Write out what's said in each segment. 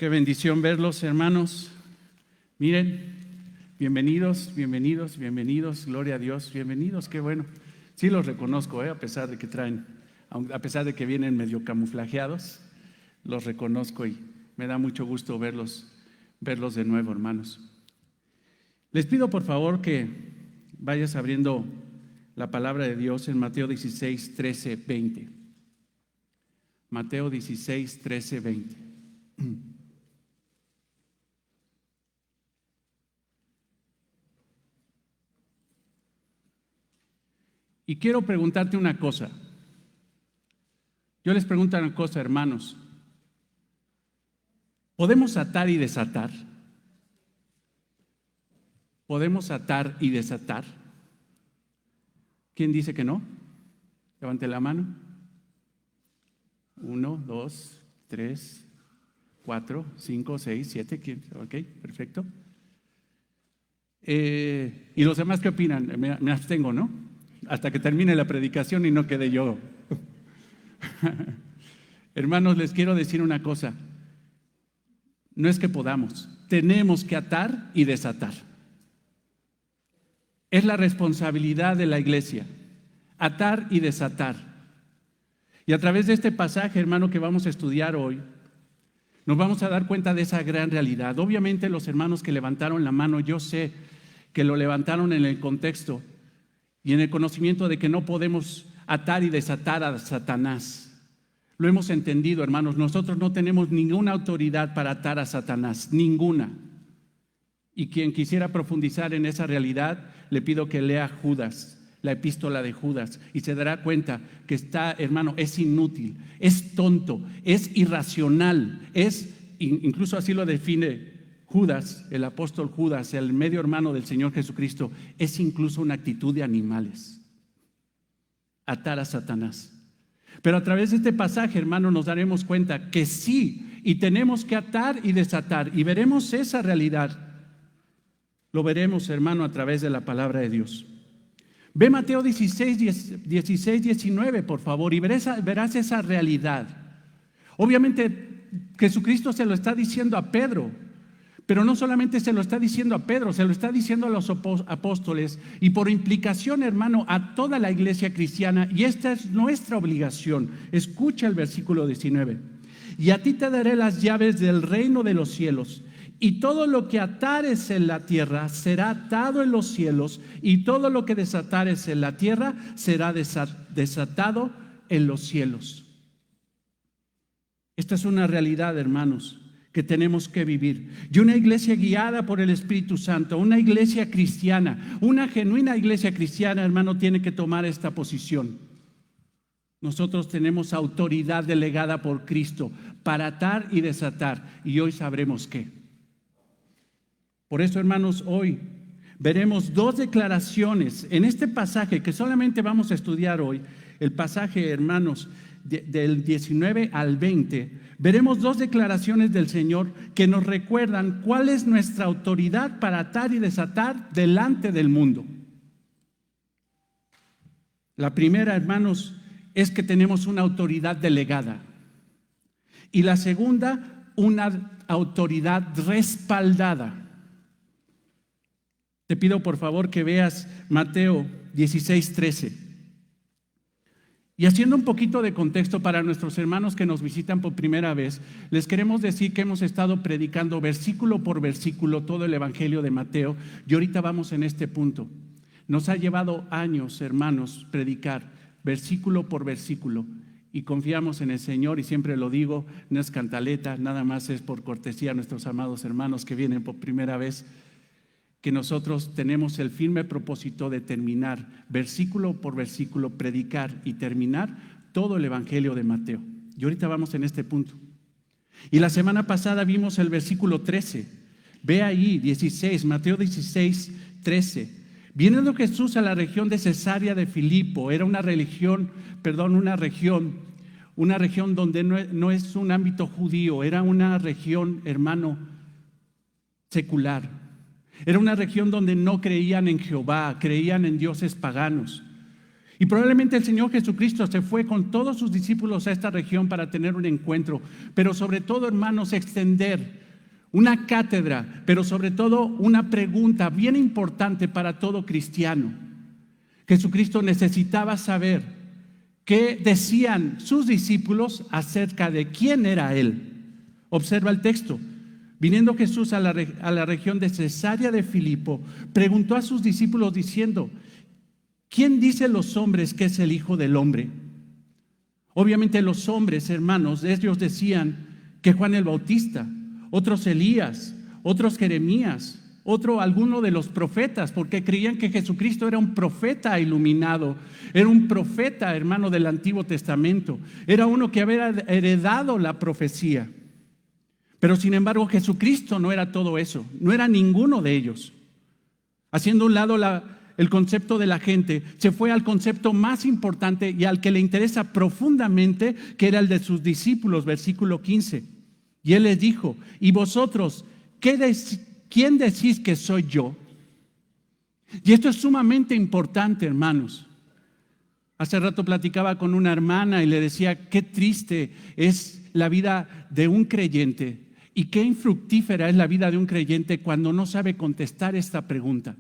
Qué bendición verlos, hermanos. Miren, bienvenidos, bienvenidos, bienvenidos, gloria a Dios, bienvenidos, qué bueno. Sí los reconozco, a pesar de que a pesar de que vienen medio camuflajeados, los reconozco y me da mucho gusto verlos de nuevo, hermanos. Les pido por favor que vayas abriendo la palabra de Dios en Mateo 16, 13, 20. Mateo 16, 13, 20. Y quiero preguntarte una cosa. Yo les pregunto una cosa, hermanos. ¿Podemos atar y desatar? ¿Podemos atar y desatar? ¿Quién dice que no? Levante la mano. 1, 2, 3, 4, 5, 6, 7. Ok, perfecto. ¿Y los demás qué opinan? Me abstengo, ¿no? Hasta que termine la predicación y no quede yo. Hermanos, les quiero decir una cosa. No es que podamos, tenemos que atar y desatar. Es la responsabilidad de la iglesia, atar y desatar. Y a través de este pasaje, hermano, que vamos a estudiar hoy, nos vamos a dar cuenta de esa gran realidad. Obviamente los hermanos que levantaron la mano, yo sé que lo levantaron en el contexto y en el conocimiento de que no podemos atar y desatar a Satanás. Lo hemos entendido, hermanos. Nosotros no tenemos ninguna autoridad para atar a Satanás, ninguna. Y quien quisiera profundizar en esa realidad, le pido que lea Judas, la epístola de Judas, y se dará cuenta que hermano, es inútil, es tonto, es irracional, incluso así lo define Judas, el apóstol Judas, el medio hermano del Señor Jesucristo, es incluso una actitud de animales, atar a Satanás. Pero a través de este pasaje, hermano, nos daremos cuenta que sí, y tenemos que atar y desatar, y veremos esa realidad. Lo veremos, hermano, a través de la palabra de Dios. Ve Mateo 16, 19, por favor, y verás esa realidad. Obviamente, Jesucristo se lo está diciendo a Pedro. Pero no solamente se lo está diciendo a Pedro, se lo está diciendo a los apóstoles y por implicación, hermano, a toda la iglesia cristiana. Y esta es nuestra obligación. Escucha el versículo 19. Y a ti te daré las llaves del reino de los cielos. Y todo lo que atares en la tierra será atado en los cielos. Y todo lo que desatares en la tierra será desatado en los cielos. Esta es una realidad, hermanos, que tenemos que vivir. Y una iglesia guiada por el Espíritu Santo, una iglesia cristiana, una genuina iglesia cristiana, hermano, tiene que tomar esta posición. Nosotros tenemos autoridad delegada por Cristo para atar y desatar, y hoy sabremos qué. Por eso, hermanos, hoy veremos dos declaraciones en este pasaje que solamente vamos a estudiar hoy, el pasaje, hermanos, del 19 al 20, veremos dos declaraciones del Señor que nos recuerdan cuál es nuestra autoridad para atar y desatar delante del mundo. La primera, hermanos, es que tenemos una autoridad delegada. Y la segunda, una autoridad respaldada. Te pido por favor que veas Mateo 16, 13. Y haciendo un poquito de contexto para nuestros hermanos que nos visitan por primera vez, les queremos decir que hemos estado predicando versículo por versículo todo el Evangelio de Mateo y ahorita vamos en este punto. Nos ha llevado años, hermanos, predicar versículo por versículo y confiamos en el Señor y siempre lo digo, no es cantaleta, nada más es por cortesía a nuestros amados hermanos que vienen por primera vez, que nosotros tenemos el firme propósito de terminar versículo por versículo, predicar y terminar todo el Evangelio de Mateo. Y ahorita vamos en este punto. Y la semana pasada vimos el versículo 13. Ve ahí, 16, Mateo 16, 13. Viniendo Jesús a la región de Cesarea de Filipo, era una región donde no es un ámbito judío, era una región, hermano, secular. Era una región donde no creían en Jehová, creían en dioses paganos. Y probablemente el Señor Jesucristo se fue con todos sus discípulos a esta región para tener un encuentro, pero sobre todo, hermanos, extender una cátedra, pero sobre todo una pregunta bien importante para todo cristiano. Jesucristo necesitaba saber qué decían sus discípulos acerca de quién era Él. Observa el texto. Viniendo Jesús a la región de Cesarea de Filipo, preguntó a sus discípulos diciendo: ¿quién dicen los hombres que es el Hijo del Hombre? Obviamente los hombres, hermanos, ellos decían que Juan el Bautista, otros Elías, otros Jeremías, alguno de los profetas, porque creían que Jesucristo era un profeta iluminado, era un profeta, hermano, del Antiguo Testamento, era uno que había heredado la profecía. Pero sin embargo, Jesucristo no era todo eso, no era ninguno de ellos. Haciendo a un lado el concepto de la gente, se fue al concepto más importante y al que le interesa profundamente, que era el de sus discípulos, versículo 15. Y Él les dijo: ¿y vosotros quién decís que soy yo? Y esto es sumamente importante, hermanos. Hace rato platicaba con una hermana y le decía qué triste es la vida de un creyente y qué infructífera es la vida de un creyente cuando no sabe contestar esta pregunta.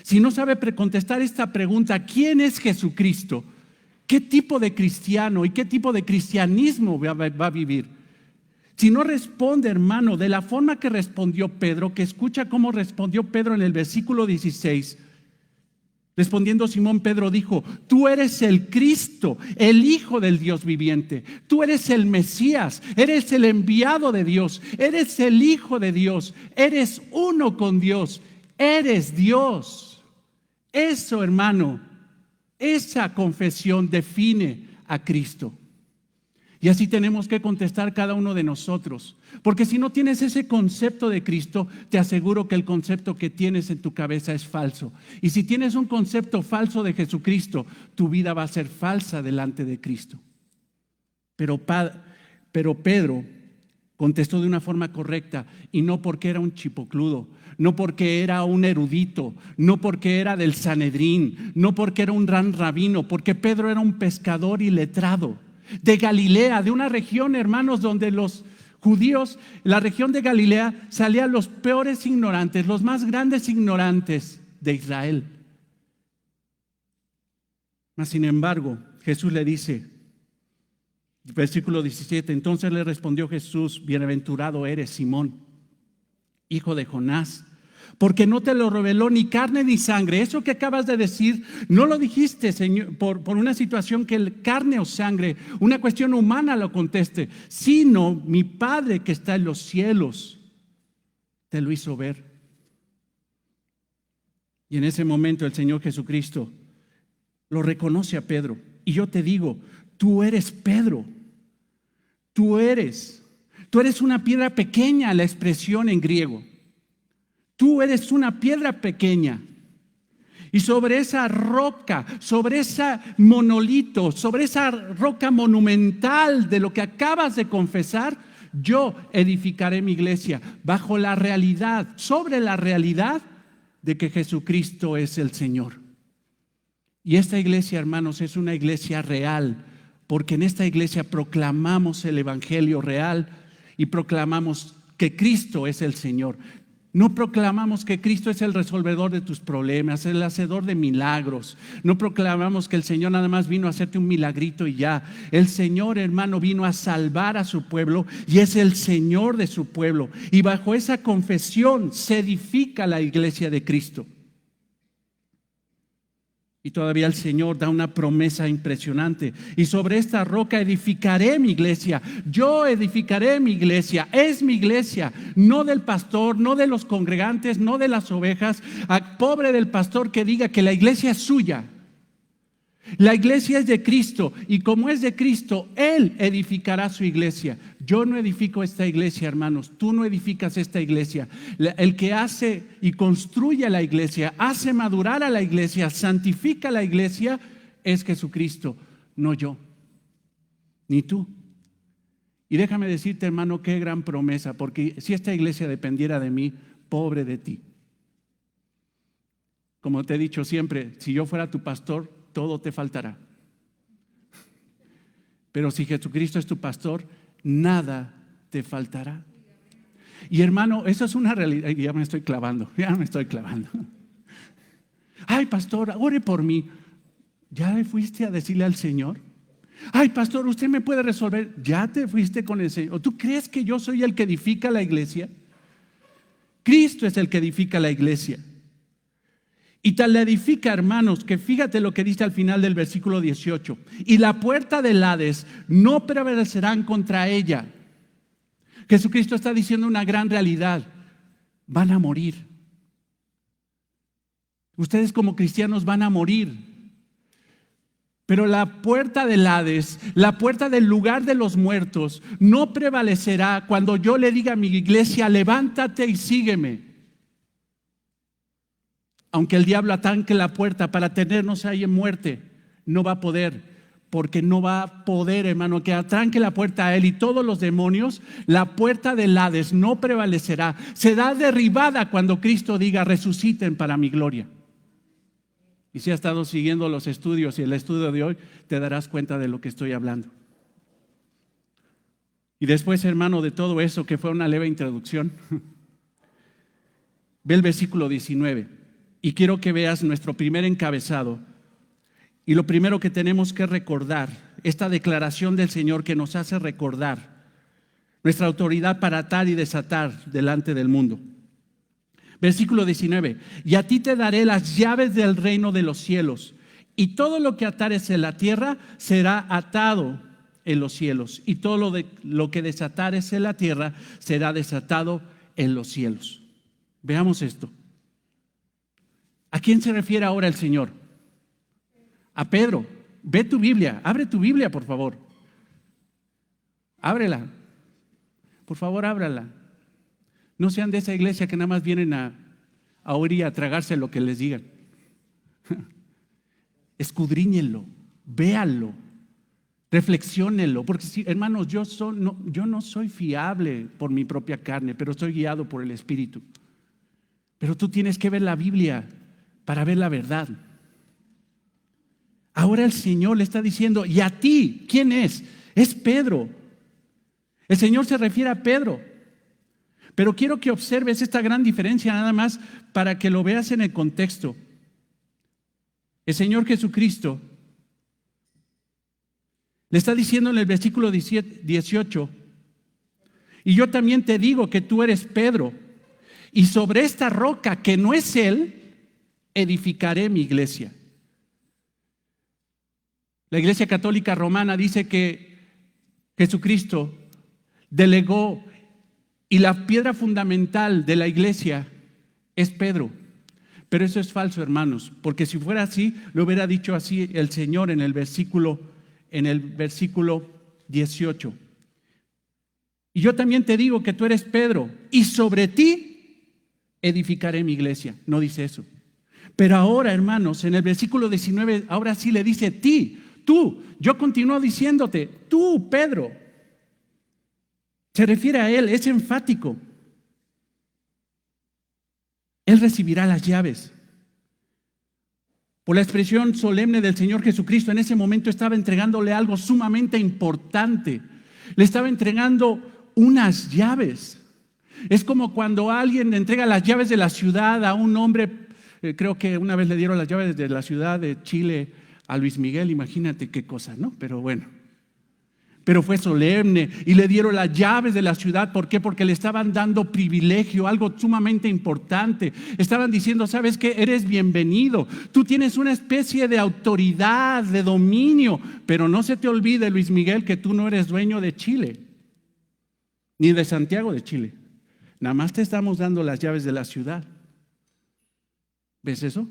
Si no sabe contestar esta pregunta, ¿quién es Jesucristo? ¿Qué tipo de cristiano y qué tipo de cristianismo va a vivir? Si no responde, hermano, de la forma que respondió Pedro, que escucha cómo respondió Pedro en el versículo 16. Respondiendo Simón Pedro dijo: tú eres el Cristo, el Hijo del Dios viviente. Tú eres el Mesías, eres el enviado de Dios, eres el Hijo de Dios, eres uno con Dios, eres Dios. Eso, hermano, esa confesión define a Cristo. Y así tenemos que contestar cada uno de nosotros. Porque si no tienes ese concepto de Cristo, te aseguro que el concepto que tienes en tu cabeza es falso. Y si tienes un concepto falso de Jesucristo, tu vida va a ser falsa delante de Cristo. Pero Pedro contestó de una forma correcta, y no porque era un chipocludo, no porque era un erudito, no porque era del Sanedrín, no porque era un gran rabino, porque Pedro era un pescador iletrado de Galilea, de una región, hermanos, donde los judíos, la región de Galilea, salían los peores ignorantes, los más grandes ignorantes de Israel. Mas sin embargo, Jesús le dice, versículo 17, entonces le respondió Jesús: bienaventurado eres, Simón, hijo de Jonás, porque no te lo reveló ni carne ni sangre. Eso que acabas de decir, no lo dijiste, Señor, por una situación que carne o sangre, una cuestión humana lo conteste, sino mi Padre que está en los cielos te lo hizo ver. Y en ese momento el Señor Jesucristo lo reconoce a Pedro. Y yo te digo, tú eres Pedro. Tú eres una piedra pequeña, la expresión en griego. Tú eres una piedra pequeña. Y sobre esa roca, sobre ese monolito, sobre esa roca monumental de lo que acabas de confesar, yo edificaré mi iglesia bajo la realidad, sobre la realidad de que Jesucristo es el Señor. Y esta iglesia, hermanos, es una iglesia real, porque en esta iglesia proclamamos el evangelio real y proclamamos que Cristo es el Señor. No proclamamos que Cristo es el resolvedor de tus problemas, el hacedor de milagros. No proclamamos que el Señor nada más vino a hacerte un milagrito y ya. El Señor, hermano, vino a salvar a su pueblo y es el Señor de su pueblo. Y bajo esa confesión se edifica la iglesia de Cristo. Y todavía el Señor da una promesa impresionante. Y sobre esta roca edificaré mi iglesia. Yo edificaré mi iglesia. Es mi iglesia. No del pastor, no de los congregantes, no de las ovejas. Pobre del pastor que diga que la iglesia es suya. La iglesia es de Cristo. Y como es de Cristo, Él edificará su iglesia. Yo no edifico esta iglesia, hermanos. Tú no edificas esta iglesia. El que hace y construye la iglesia, hace madurar a la iglesia, santifica la iglesia, es Jesucristo, no yo, ni tú. Y déjame decirte, hermano, qué gran promesa, porque si esta iglesia dependiera de mí, pobre de ti. Como te he dicho siempre, si yo fuera tu pastor, todo te faltará. Pero si Jesucristo es tu pastor, nada te faltará. Y hermano, eso es una realidad. Ya me estoy clavando. Ay, pastor, ore por mí. ¿Ya le fuiste a decirle al Señor? Ay, pastor, usted me puede resolver. ¿Ya te fuiste con el Señor? ¿Tú crees que yo soy el que edifica la iglesia? Cristo es el que edifica la iglesia. Y tal la edifica, hermanos, que fíjate lo que dice al final del versículo 18. Y la puerta del Hades no prevalecerán contra ella. Jesucristo está diciendo una gran realidad. Van a morir. Ustedes como cristianos van a morir. Pero la puerta del Hades, la puerta del lugar de los muertos, no prevalecerá cuando yo le diga a mi iglesia, levántate y sígueme. Aunque el diablo atanque la puerta para tenernos ahí en muerte, no va a poder, porque no va a poder, hermano, que atranque la puerta a él y todos los demonios. La puerta del Hades no prevalecerá. Será derribada cuando Cristo diga, resuciten para mi gloria. Y si has estado siguiendo los estudios y el estudio de hoy, te darás cuenta de lo que estoy hablando. Y después, hermano, de todo eso, que fue una leve introducción, ve el versículo 19. Y quiero que veas nuestro primer encabezado. Y lo primero que tenemos que recordar, esta declaración del Señor que nos hace recordar nuestra autoridad para atar y desatar delante del mundo. Versículo 19. Y a ti te daré las llaves del reino de los cielos. Y todo lo que atares en la tierra será atado en los cielos. Y todo lo que desatares en la tierra será desatado en los cielos. Veamos esto. ¿A quién se refiere ahora el Señor? A Pedro. Ve tu Biblia, abre tu Biblia, por favor. Ábrela. Por favor, ábrala. No sean de esa iglesia que nada más vienen a oír y a tragarse lo que les digan. Escudriñenlo, véanlo, reflexiónenlo. Porque, hermanos, yo no soy fiable por mi propia carne, pero estoy guiado por el Espíritu. Pero tú tienes que ver la Biblia para ver la verdad. Ahora el Señor le está diciendo, y a ti, ¿quién es? Es Pedro. El Señor se refiere a Pedro. Pero quiero que observes esta gran diferencia nada más para que lo veas en el contexto. El Señor Jesucristo le está diciendo en el versículo 18, y yo también te digo que tú eres Pedro, y sobre esta roca que no es Él, edificaré mi iglesia. La Iglesia Católica Romana dice que Jesucristo delegó y la piedra fundamental de la iglesia es Pedro. Pero eso es falso, hermanos, porque si fuera así, lo hubiera dicho así el Señor en el versículo 18. Y yo también te digo que tú eres Pedro, y sobre ti edificaré mi iglesia. No dice eso. Pero ahora, hermanos, en el versículo 19, ahora sí le dice tú, yo continúo diciéndote, tú, Pedro. Se refiere a él, es enfático. Él recibirá las llaves. Por la expresión solemne del Señor Jesucristo, en ese momento estaba entregándole algo sumamente importante. Le estaba entregando unas llaves. Es como cuando alguien le entrega las llaves de la ciudad a un hombre. Creo que una vez le dieron las llaves de la ciudad de Chile a Luis Miguel. Imagínate qué cosa, ¿no? Pero bueno. Pero fue solemne y le dieron las llaves de la ciudad. ¿Por qué? Porque le estaban dando privilegio, algo sumamente importante. Estaban diciendo, ¿sabes qué? Eres bienvenido. Tú tienes una especie de autoridad, de dominio. Pero no se te olvide, Luis Miguel, que tú no eres dueño de Chile, ni de Santiago de Chile. Nada más te estamos dando las llaves de la ciudad. ¿Ves eso?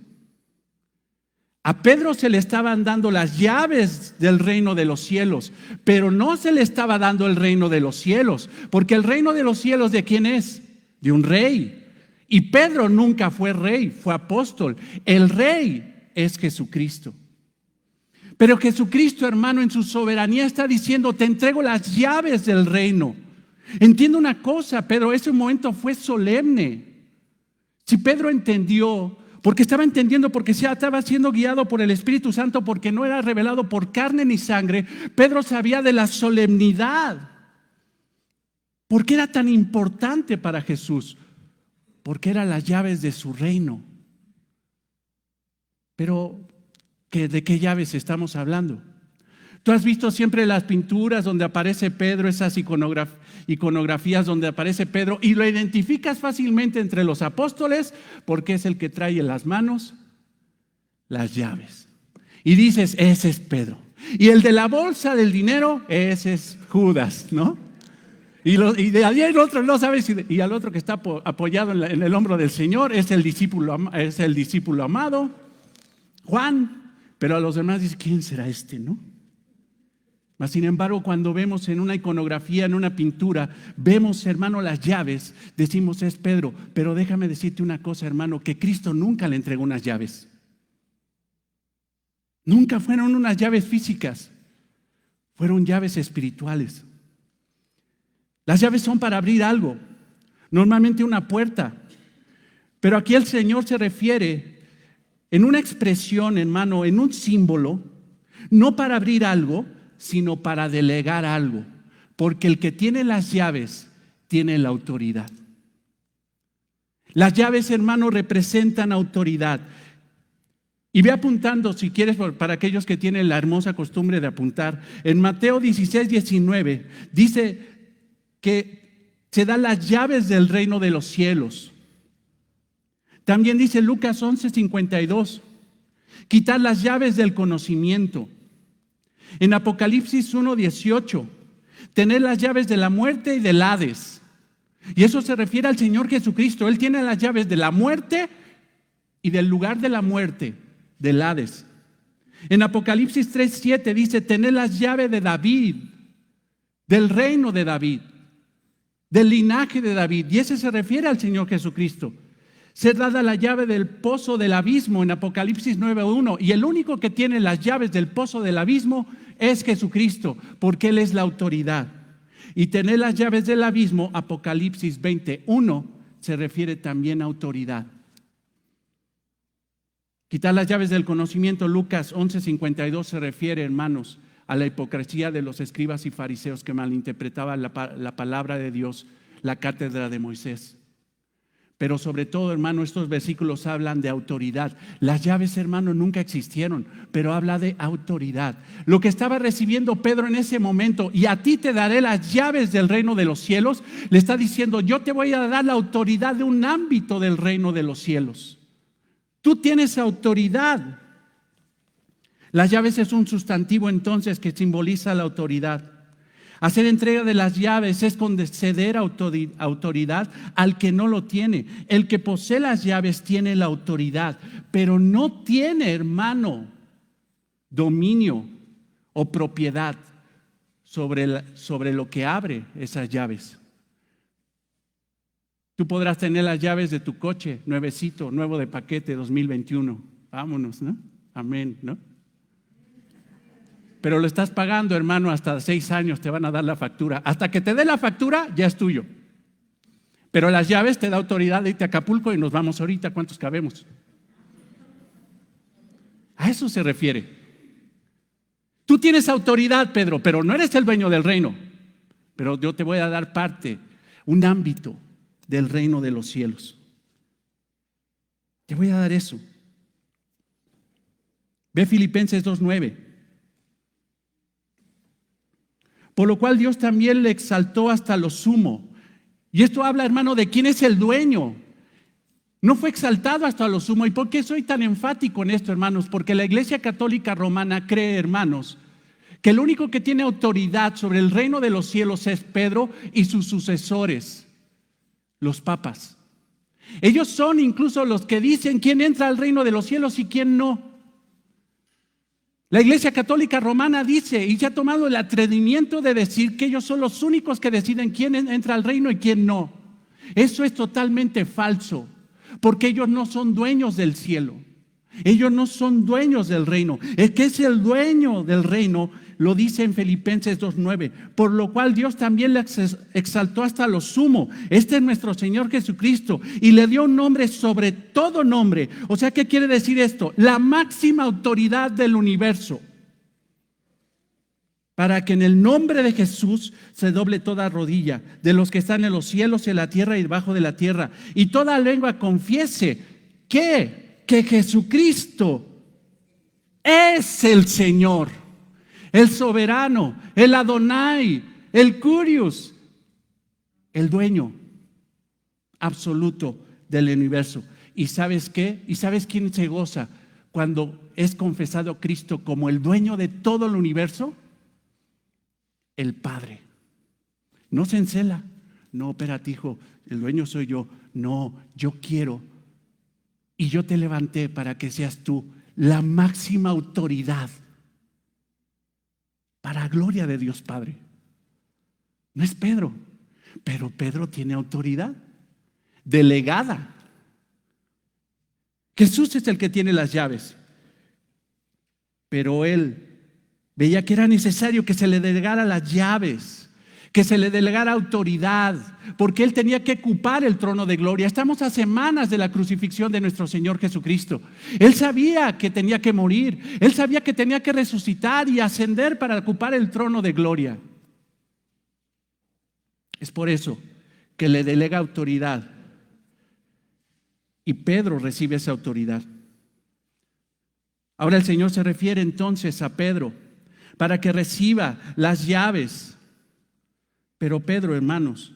A Pedro se le estaban dando las llaves del reino de los cielos, pero no se le estaba dando el reino de los cielos, porque el reino de los cielos, ¿de quién es? De un rey. Y Pedro nunca fue rey, fue apóstol. El rey es Jesucristo. Pero Jesucristo, hermano, en su soberanía está diciendo, te entrego las llaves del reino. Entiendo una cosa, Pedro, ese momento fue solemne. Si Pedro entendió, Porque estaba entendiendo, porque ya estaba siendo guiado por el Espíritu Santo, porque no era revelado por carne ni sangre. Pedro sabía de la solemnidad. ¿Por qué era tan importante para Jesús? Porque eran las llaves de su reino. Pero, ¿de qué llaves estamos hablando? Tú has visto siempre las pinturas donde aparece Pedro, esas iconografías donde aparece Pedro, y lo identificas fácilmente entre los apóstoles porque es el que trae en las manos las llaves. Y dices, ese es Pedro. Y el de la bolsa del dinero, ese es Judas, ¿no? Y de allí el otro no sabes, y al otro que está apoyado en el hombro del Señor es el discípulo amado, Juan. Pero a los demás dice, ¿quién será este, no? Mas sin embargo, cuando vemos en una iconografía, en una pintura, vemos, hermano, las llaves, decimos es Pedro. Pero déjame decirte una cosa, hermano, que Cristo nunca le entregó unas llaves. Nunca fueron unas llaves físicas, fueron llaves espirituales. Las llaves son para abrir algo, normalmente una puerta. Pero aquí el Señor se refiere en una expresión, hermano, en un símbolo, no para abrir algo, sino para delegar algo, porque el que tiene las llaves tiene la autoridad. Las llaves, hermano, representan autoridad. Y ve apuntando, si quieres, para aquellos que tienen la hermosa costumbre de apuntar. En Mateo 16, 19, dice que se dan las llaves del reino de los cielos. También dice Lucas 11, 52, quitar las llaves del conocimiento. En Apocalipsis 1, 18, tener las llaves de la muerte y del Hades. Y eso se refiere al Señor Jesucristo. Él tiene las llaves de la muerte y del lugar de la muerte, del Hades. En Apocalipsis 3, 7 dice, tener las llaves de David, del reino de David, del linaje de David. Y ese se refiere al Señor Jesucristo. Ser dada la llave del pozo del abismo en Apocalipsis 9:1. Y el único que tiene las llaves del pozo del abismo es Jesucristo, porque Él es la autoridad. Y tener las llaves del abismo, Apocalipsis 20:1, se refiere también a autoridad. Quitar las llaves del conocimiento, Lucas 11:52, se refiere, hermanos, a la hipocresía de los escribas y fariseos que malinterpretaban la palabra de Dios, la cátedra de Moisés. Pero sobre todo, hermano, estos versículos hablan de autoridad. Las llaves, hermano, nunca existieron, pero habla de autoridad. Lo que estaba recibiendo Pedro en ese momento, y a ti te daré las llaves del reino de los cielos, le está diciendo, yo te voy a dar la autoridad de un ámbito del reino de los cielos. Tú tienes autoridad. Las llaves es un sustantivo entonces que simboliza la autoridad. Hacer entrega de las llaves es conceder autoridad al que no lo tiene. El que posee las llaves tiene la autoridad, pero no tiene, hermano, dominio o propiedad sobre lo que abre esas llaves. Tú podrás tener las llaves de tu coche, nuevecito, nuevo de paquete 2021. Vámonos, ¿no? Amén, ¿no? Pero lo estás pagando, hermano, hasta 6 años te van a dar la factura. Hasta que te dé la factura, ya es tuyo. Pero las llaves te da autoridad de irte a Acapulco y nos vamos ahorita. ¿Cuántos cabemos? A eso se refiere. Tú tienes autoridad, Pedro, pero no eres el dueño del reino. Pero yo te voy a dar parte, un ámbito del reino de los cielos. Te voy a dar eso. Ve Filipenses 2:9. Por lo cual Dios también le exaltó hasta lo sumo. Y esto habla, hermano, de quién es el dueño. No fue exaltado hasta lo sumo. ¿Y por qué soy tan enfático en esto, hermanos? Porque la Iglesia Católica Romana cree, hermanos, que el único que tiene autoridad sobre el reino de los cielos es Pedro y sus sucesores, los papas. Ellos son incluso los que dicen quién entra al reino de los cielos y quién no. La Iglesia Católica Romana dice, y se ha tomado el atrevimiento de decir que ellos son los únicos que deciden quién entra al reino y quién no. Eso es totalmente falso, porque ellos no son dueños del cielo. Ellos no son dueños del reino. El que es el dueño del reino lo dice en Filipenses 2:9, por lo cual Dios también le exaltó hasta lo sumo. Este es nuestro Señor Jesucristo y le dio un nombre sobre todo nombre. O sea, ¿qué quiere decir esto? La máxima autoridad del universo. Para que en el nombre de Jesús se doble toda rodilla de los que están en los cielos, en la tierra y debajo de la tierra, y toda lengua confiese que Jesucristo es el Señor, el soberano, el Adonai, el Curios, el dueño absoluto del universo. ¿Y sabes qué? ¿Y sabes quién se goza cuando es confesado Cristo como el dueño de todo el universo? El Padre. No se encela. No, espérate, hijo, el dueño soy yo. No, yo quiero. Y yo te levanté para que seas tú la máxima autoridad para gloria de Dios Padre. No es Pedro, pero Pedro tiene autoridad delegada. Jesús es el que tiene las llaves, pero él veía que era necesario que se le delegara las llaves, que se le delegara autoridad, porque él tenía que ocupar el trono de gloria. Estamos a semanas de la crucifixión de nuestro Señor Jesucristo. Él sabía que tenía que morir, él sabía que tenía que resucitar y ascender para ocupar el trono de gloria. Es por eso que le delega autoridad, y Pedro recibe esa autoridad. Ahora el Señor se refiere entonces a Pedro para que reciba las llaves. Pero Pedro, hermanos,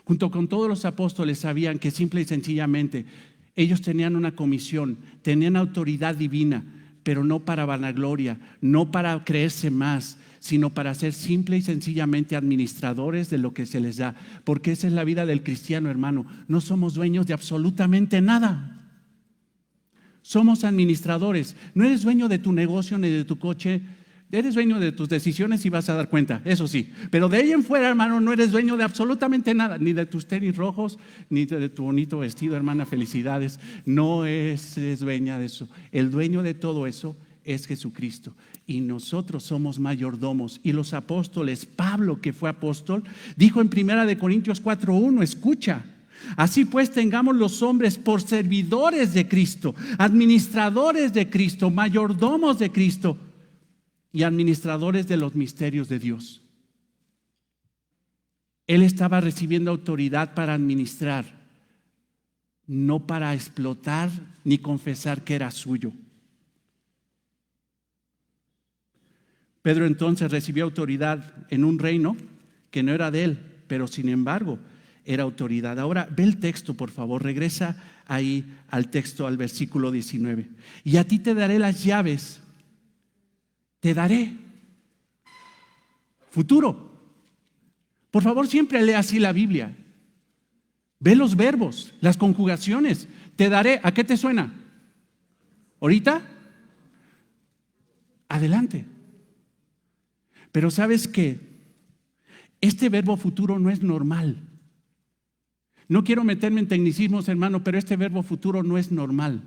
junto con todos los apóstoles, sabían que simple y sencillamente ellos tenían una comisión, tenían autoridad divina, pero no para vanagloria, no para creerse más, sino para ser simple y sencillamente administradores de lo que se les da. Porque esa es la vida del cristiano, hermano. No somos dueños de absolutamente nada. Somos administradores. No eres dueño de tu negocio ni de tu coche. Eres dueño de tus decisiones y vas a dar cuenta, eso sí. Pero de ahí en fuera, hermano, no eres dueño de absolutamente nada. Ni de tus tenis rojos, ni de tu bonito vestido, hermana, felicidades. No eres dueña de eso. El dueño de todo eso es Jesucristo. Y nosotros somos mayordomos. Y los apóstoles, Pablo, que fue apóstol, dijo en 1 Corintios 4:1, escucha: así pues tengamos los hombres por servidores de Cristo, administradores de Cristo, mayordomos de Cristo y administradores de los misterios de Dios. Él estaba recibiendo autoridad para administrar, no para explotar ni confesar que era suyo. Pedro entonces recibió autoridad en un reino que no era de él, pero sin embargo era autoridad. Ahora ve el texto, por favor, regresa ahí al texto, al versículo 19. Y a ti te daré las llaves. Te daré. Futuro. Por favor, siempre lee así la Biblia. Ve los verbos, las conjugaciones. Te daré. ¿A qué te suena? ¿Ahorita? Adelante. Pero ¿sabes qué? Este verbo futuro no es normal. No quiero meterme en tecnicismos, hermano, pero este verbo futuro no es normal.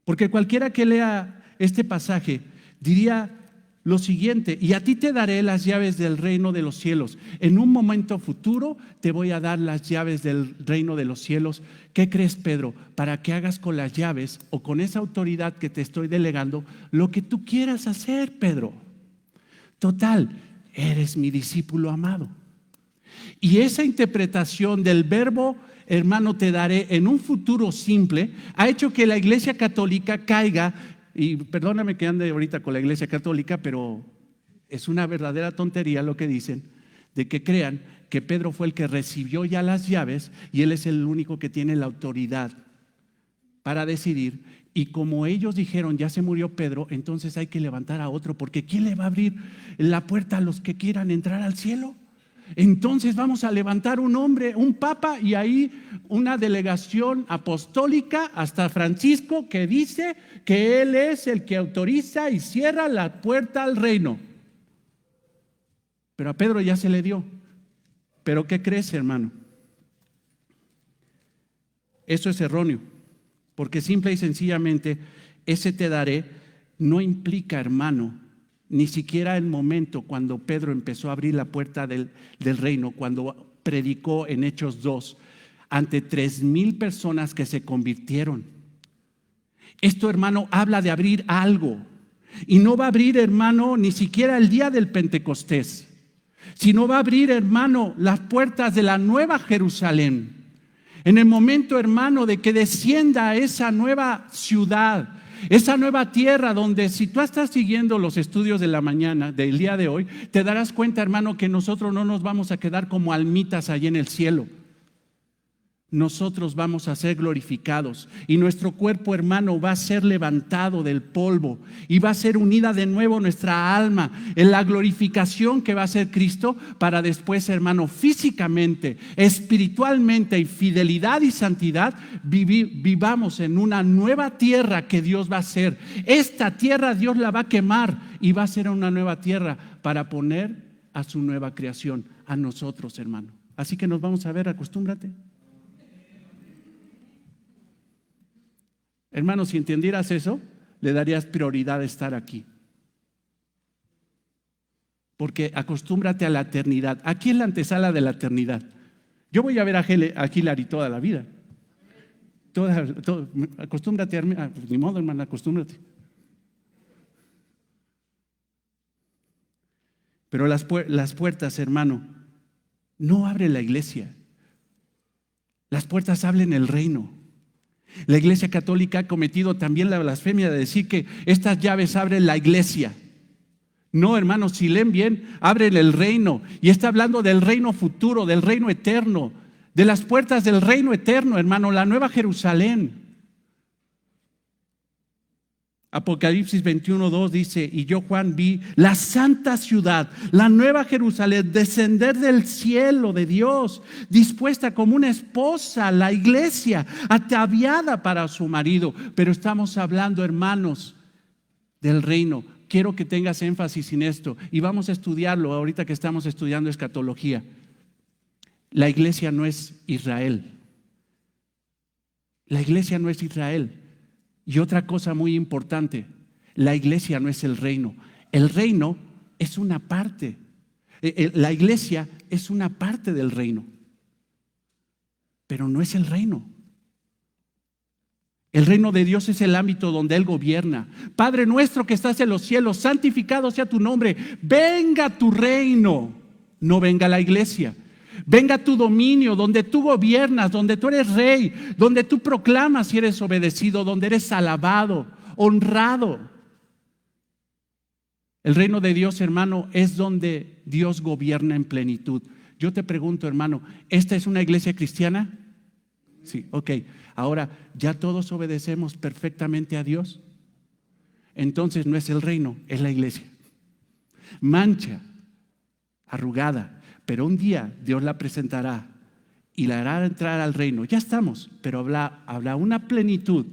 Porque cualquiera que lea este pasaje diría lo siguiente: y a ti te daré las llaves del reino de los cielos. En un momento futuro te voy a dar las llaves del reino de los cielos. ¿Qué crees, Pedro? Para que hagas con las llaves o con esa autoridad que te estoy delegando lo que tú quieras hacer, Pedro. Total, eres mi discípulo amado. Y esa interpretación del verbo, hermano, te daré en un futuro simple, ha hecho que la Iglesia Católica caiga. Y perdóname que ande ahorita con la Iglesia Católica, pero es una verdadera tontería lo que dicen, de que crean que Pedro fue el que recibió ya las llaves y él es el único que tiene la autoridad para decidir. Y como ellos dijeron, ya se murió Pedro, entonces hay que levantar a otro, porque ¿quién le va a abrir la puerta a los que quieran entrar al cielo? Entonces vamos a levantar un hombre, un papa, y ahí una delegación apostólica hasta Francisco, que dice que él es el que autoriza y cierra la puerta al reino. Pero a Pedro ya se le dio. ¿Pero qué crees, hermano? Eso es erróneo, porque simple y sencillamente ese te daré no implica, hermano, ni siquiera el momento cuando Pedro empezó a abrir la puerta del reino, cuando predicó en Hechos 2 ante 3,000 personas que se convirtieron. Esto, hermano, habla de abrir algo. Y no va a abrir, hermano, ni siquiera el día del Pentecostés, sino va a abrir, hermano, las puertas de la nueva Jerusalén. En el momento, hermano, de que descienda esa nueva ciudad, esa nueva tierra donde, si tú estás siguiendo los estudios de la mañana, del día de hoy, te darás cuenta, hermano, que nosotros no nos vamos a quedar como almitas allí en el cielo. Nosotros vamos a ser glorificados y nuestro cuerpo, hermano, va a ser levantado del polvo y va a ser unida de nuevo nuestra alma en la glorificación que va a ser Cristo, para después, hermano, físicamente, espiritualmente, y fidelidad y santidad, vivamos en una nueva tierra que Dios va a hacer. Esta tierra Dios la va a quemar y va a ser una nueva tierra para poner a su nueva creación, a nosotros, hermano. Así que nos vamos a ver, acostúmbrate. Hermano, si entendieras eso, le darías prioridad a estar aquí. Porque acostúmbrate a la eternidad. Aquí es la antesala de la eternidad. Yo voy a ver a Hillary toda la vida. Acostúmbrate, hermano. Ni modo, hermano, acostúmbrate. Pero las puertas, hermano, no abre la iglesia. Las puertas abren el reino. La Iglesia Católica ha cometido también la blasfemia de decir que estas llaves abren la iglesia. No, hermanos, si leen bien, abren el reino. Y está hablando del reino futuro, del reino eterno, de las puertas del reino eterno, hermano, la nueva Jerusalén. Apocalipsis 21:2 dice: y yo, Juan, vi la santa ciudad, la nueva Jerusalén, descender del cielo de Dios, dispuesta como una esposa, la iglesia, ataviada para su marido. Pero estamos hablando, hermanos, del reino. Quiero que tengas énfasis en esto y vamos a estudiarlo ahorita que estamos estudiando escatología. La iglesia no es Israel. La iglesia no es Israel. Y otra cosa muy importante, la iglesia no es el reino. El reino es una parte. La iglesia es una parte del reino, pero no es el reino. El reino de Dios es el ámbito donde Él gobierna. Padre nuestro que estás en los cielos, santificado sea tu nombre. Venga tu reino, no venga la iglesia. Venga tu dominio, donde tú gobiernas, donde tú eres rey, donde tú proclamas y eres obedecido, donde eres alabado, honrado. El reino de Dios, hermano, es donde Dios gobierna en plenitud. Yo te pregunto, hermano, ¿esta es una iglesia cristiana? Sí, ok. Ahora, ¿ya todos obedecemos perfectamente a Dios? Entonces no es el reino, es la iglesia. Mancha, arrugada. Pero un día Dios la presentará y la hará entrar al reino. Ya estamos, pero habrá una plenitud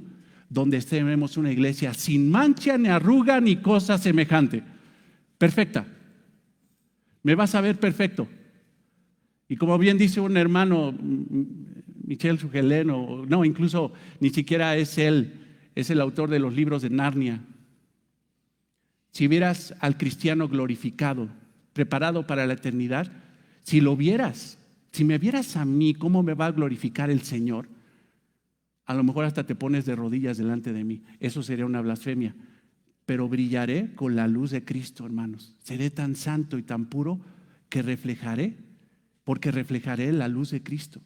donde tenemos una iglesia sin mancha, ni arruga, ni cosa semejante. Perfecta. Me vas a ver perfecto. Y como bien dice un hermano, Michel Sugelén, no, incluso ni siquiera es él, es el autor de los libros de Narnia. Si vieras al cristiano glorificado, preparado para la eternidad, si lo vieras, si me vieras a mí, ¿cómo me va a glorificar el Señor? A lo mejor hasta te pones de rodillas delante de mí. Eso sería una blasfemia. Pero brillaré con la luz de Cristo, hermanos. Seré tan santo y tan puro que porque reflejaré la luz de Cristo.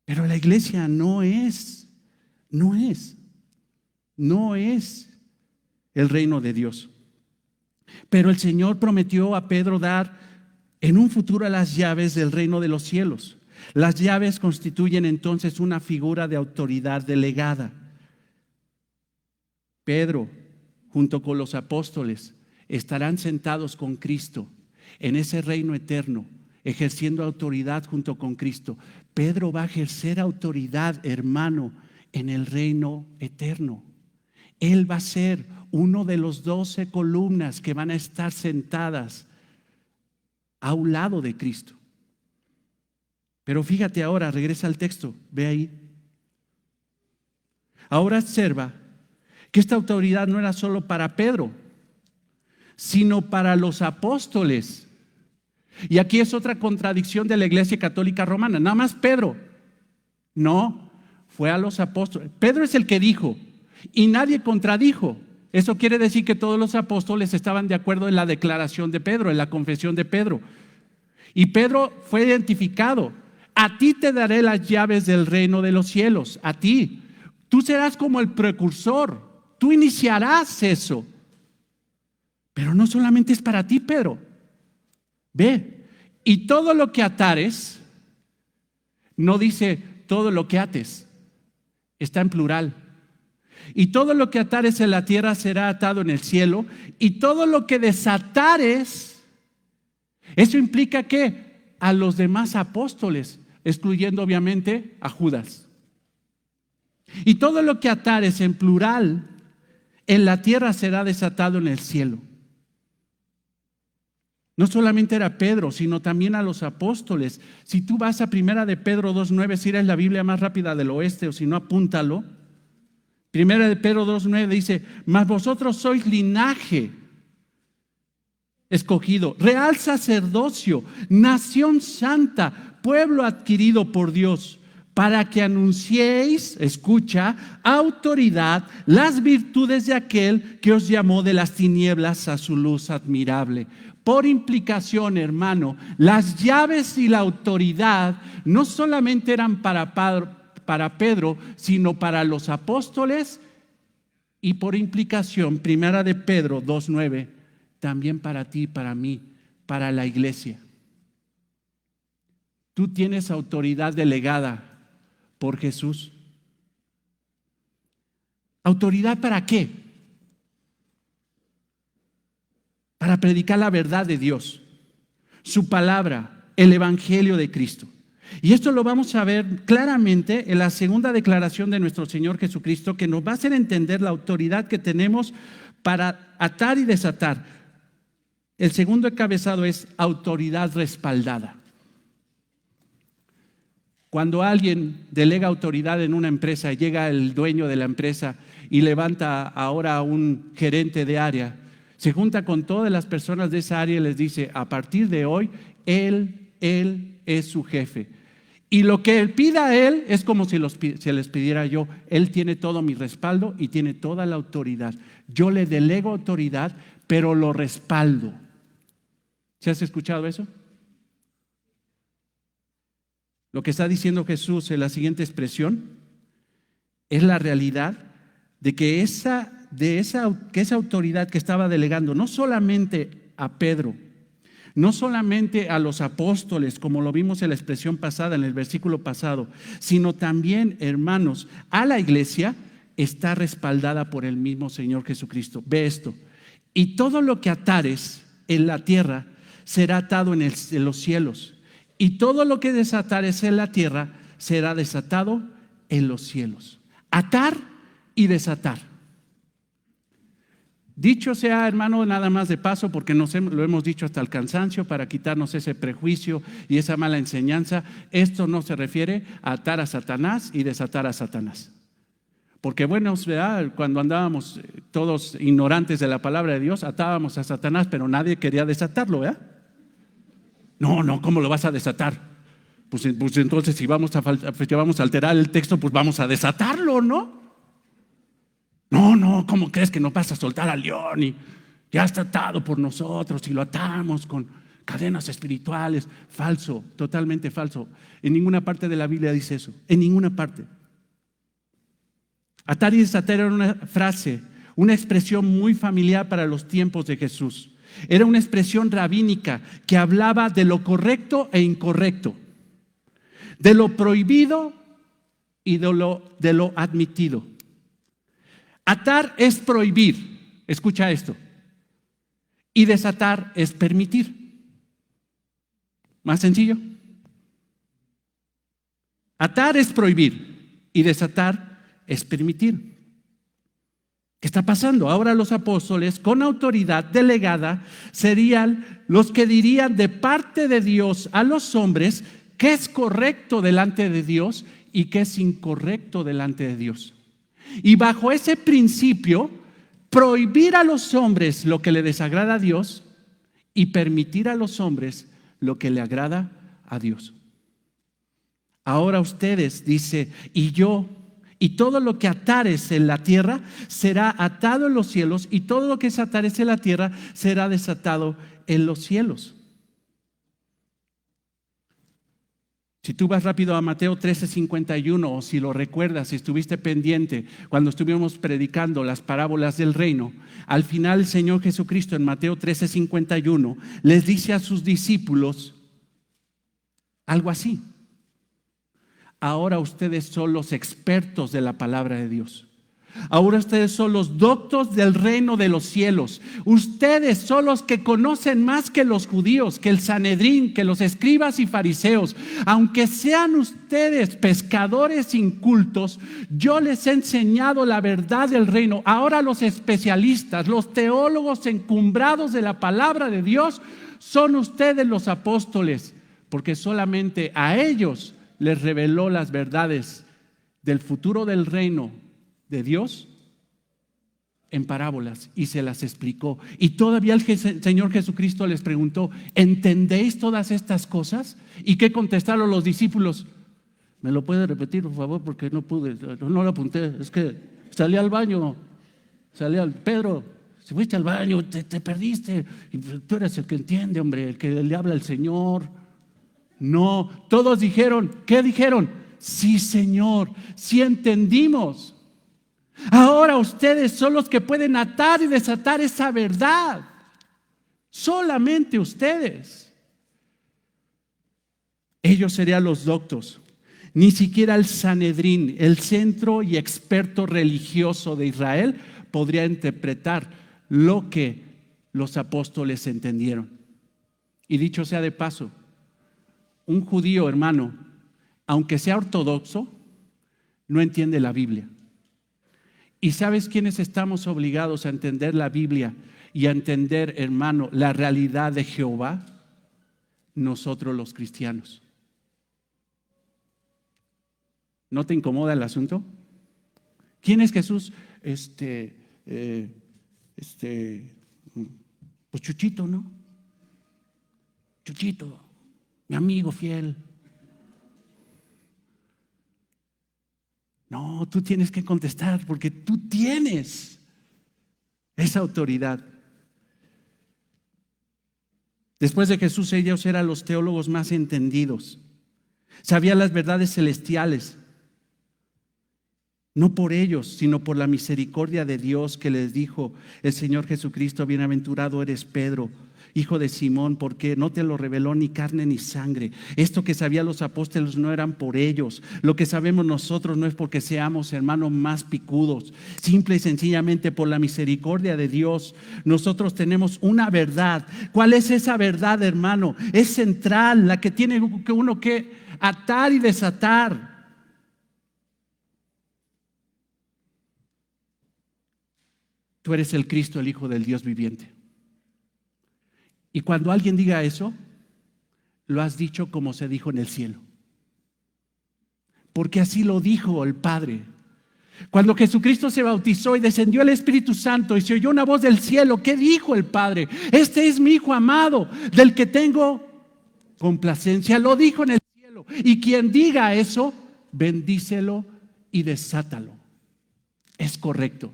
Pero la iglesia no es el reino de Dios. Pero el Señor prometió a Pedro dar en un futuro las llaves del reino de los cielos. Las llaves constituyen entonces una figura de autoridad delegada. Pedro, junto con los apóstoles, estarán sentados con Cristo en ese reino eterno, ejerciendo autoridad junto con Cristo. Pedro va a ejercer autoridad, hermano, en el reino eterno. Él va a ser uno de los 12 columnas que van a estar sentadas a un lado de Cristo. Pero fíjate ahora, regresa al texto, ve ahí. Ahora observa que esta autoridad no era solo para Pedro, sino para los apóstoles. Y aquí es otra contradicción de la Iglesia Católica Romana. Nada más Pedro. No, fue a los apóstoles. Pedro es el que dijo y nadie contradijo. Eso quiere decir que todos los apóstoles estaban de acuerdo en la declaración de Pedro, en la confesión de Pedro. Y Pedro fue identificado. A ti te daré las llaves del reino de los cielos, a ti. Tú serás como el precursor, tú iniciarás eso. Pero no solamente es para ti, Pedro. Ve, y todo lo que atares, no dice todo lo que ates, está en plural. Y todo lo que atares en la tierra será atado en el cielo, y todo lo que desatares, eso implica que a los demás apóstoles, excluyendo obviamente a Judas. Y todo lo que atares en plural en la tierra será desatado en el cielo. No solamente era Pedro, sino también a los apóstoles. Si tú vas a 1 de Pedro 2:9, si eres la Biblia más rápida del oeste, o si no, apúntalo. 1 de Pedro 2:9 dice: mas vosotros sois linaje escogido, real sacerdocio, nación santa, pueblo adquirido por Dios, para que anunciéis, escucha, autoridad, las virtudes de aquel que os llamó de las tinieblas a su luz admirable. Por implicación, hermano, las llaves y la autoridad no solamente eran para Pedro, sino para los apóstoles, y por implicación, 1 de Pedro 2:9, también para ti, para mí, para la iglesia. Tú tienes autoridad delegada por Jesús. ¿Autoridad para qué? Para predicar la verdad de Dios, su palabra, el evangelio de Cristo. Y esto lo vamos a ver claramente en la segunda declaración de nuestro Señor Jesucristo, que nos va a hacer entender la autoridad que tenemos para atar y desatar. El segundo encabezado es autoridad respaldada. Cuando alguien delega autoridad en una empresa, llega el dueño de la empresa y levanta ahora a un gerente de área, se junta con todas las personas de esa área y les dice: a partir de hoy, él es su jefe. Y lo que él pida a él es como si se les pidiera yo. Él tiene todo mi respaldo y tiene toda la autoridad. Yo le delego autoridad, pero lo respaldo. ¿Se has escuchado eso? Lo que está diciendo Jesús en la siguiente expresión es la realidad de que esa autoridad que estaba delegando no solamente a Pedro, no solamente a los apóstoles, como lo vimos en la expresión pasada, en el versículo pasado, sino también, hermanos, a la iglesia, está respaldada por el mismo Señor Jesucristo. Ve esto: y todo lo que atares en la tierra será atado en los cielos, y todo lo que desatares en la tierra será desatado en los cielos. Atar y desatar. Dicho sea, hermano, nada más de paso, porque lo hemos dicho hasta el cansancio, para quitarnos ese prejuicio y esa mala enseñanza, esto no se refiere a atar a Satanás y desatar a Satanás. Porque bueno, ¿verdad? Cuando andábamos todos ignorantes de la palabra de Dios, atábamos a Satanás, pero nadie quería desatarlo, ¿verdad? No, ¿cómo lo vas a desatar? Pues entonces si vamos a alterar el texto, pues vamos a desatarlo, ¿no? No, ¿cómo crees que no vas a soltar al león? Y ya está atado por nosotros y lo atamos con cadenas espirituales. Falso, totalmente falso. En ninguna parte de la Biblia dice eso, en ninguna parte. Atar y desatar era una frase, una expresión muy familiar para los tiempos de Jesús. Era una expresión rabínica que hablaba de lo correcto e incorrecto, de lo prohibido y de lo admitido. Atar es prohibir, escucha esto, y desatar es permitir. Más sencillo. Atar es prohibir y desatar es permitir. ¿Qué está pasando? Ahora los apóstoles, con autoridad delegada, serían los que dirían de parte de Dios a los hombres qué es correcto delante de Dios y qué es incorrecto delante de Dios. Y bajo ese principio, prohibir a los hombres lo que le desagrada a Dios y permitir a los hombres lo que le agrada a Dios. Ahora ustedes, dice, y yo, y todo lo que atares en la tierra será atado en los cielos, y todo lo que desatares en la tierra será desatado en los cielos. Si tú vas rápido a Mateo 13:51, o si lo recuerdas, si estuviste pendiente cuando estuvimos predicando las parábolas del reino, al final el Señor Jesucristo en Mateo 13:51 les dice a sus discípulos algo así: ahora ustedes son los expertos de la palabra de Dios. Ahora ustedes son los doctos del reino de los cielos. Ustedes son los que conocen más que los judíos, que el Sanedrín, que los escribas y fariseos. Aunque sean ustedes pescadores incultos, yo les he enseñado la verdad del reino. Ahora los especialistas, los teólogos encumbrados de la palabra de Dios, son ustedes los apóstoles, porque solamente a ellos les reveló las verdades del futuro del reino de Dios en parábolas y se las explicó. Y todavía el Señor Jesucristo les preguntó: ¿entendéis todas estas cosas? ¿Y qué contestaron los discípulos? ¿Me lo puede repetir, por favor? Porque no pude, no lo apunté. Es que salí al baño, Pedro, si fuiste al baño, te perdiste. Y tú eres el que entiende, hombre, el que le habla al Señor. No, todos dijeron, ¿qué dijeron? Sí, Señor, sí entendimos. Ahora ustedes son los que pueden atar y desatar esa verdad. Solamente ustedes. Ellos serían los doctos. Ni siquiera el Sanedrín, el centro y experto religioso de Israel, podría interpretar lo que los apóstoles entendieron. Y dicho sea de paso, un judío, hermano, aunque sea ortodoxo, no entiende la Biblia. ¿Y sabes quiénes estamos obligados a entender la Biblia y a entender, hermano, la realidad de Jehová? Nosotros los cristianos. ¿No te incomoda el asunto? ¿Quién es Jesús? Pues Chuchito, ¿no? Chuchito, mi amigo fiel. No, tú tienes que contestar porque tú tienes esa autoridad. Después de Jesús, ellos eran los teólogos más entendidos. Sabían las verdades celestiales. No por ellos, sino por la misericordia de Dios que les dijo el Señor Jesucristo: bienaventurado eres Pedro, hijo de Simón, porque no te lo reveló ni carne ni sangre. Esto que sabían los apóstoles no eran por ellos. Lo que sabemos nosotros no es porque seamos hermanos más picudos. Simple y sencillamente por la misericordia de Dios, nosotros tenemos una verdad. ¿Cuál es esa verdad, hermano? Es central, la que tiene uno que atar y desatar. Tú eres el Cristo, el Hijo del Dios viviente. Y cuando alguien diga eso, lo has dicho como se dijo en el cielo. Porque así lo dijo el Padre. Cuando Jesucristo se bautizó y descendió el Espíritu Santo y se oyó una voz del cielo, ¿qué dijo el Padre? Este es mi Hijo amado, del que tengo complacencia. Lo dijo en el cielo. Y quien diga eso, bendícelo y desátalo. Es correcto.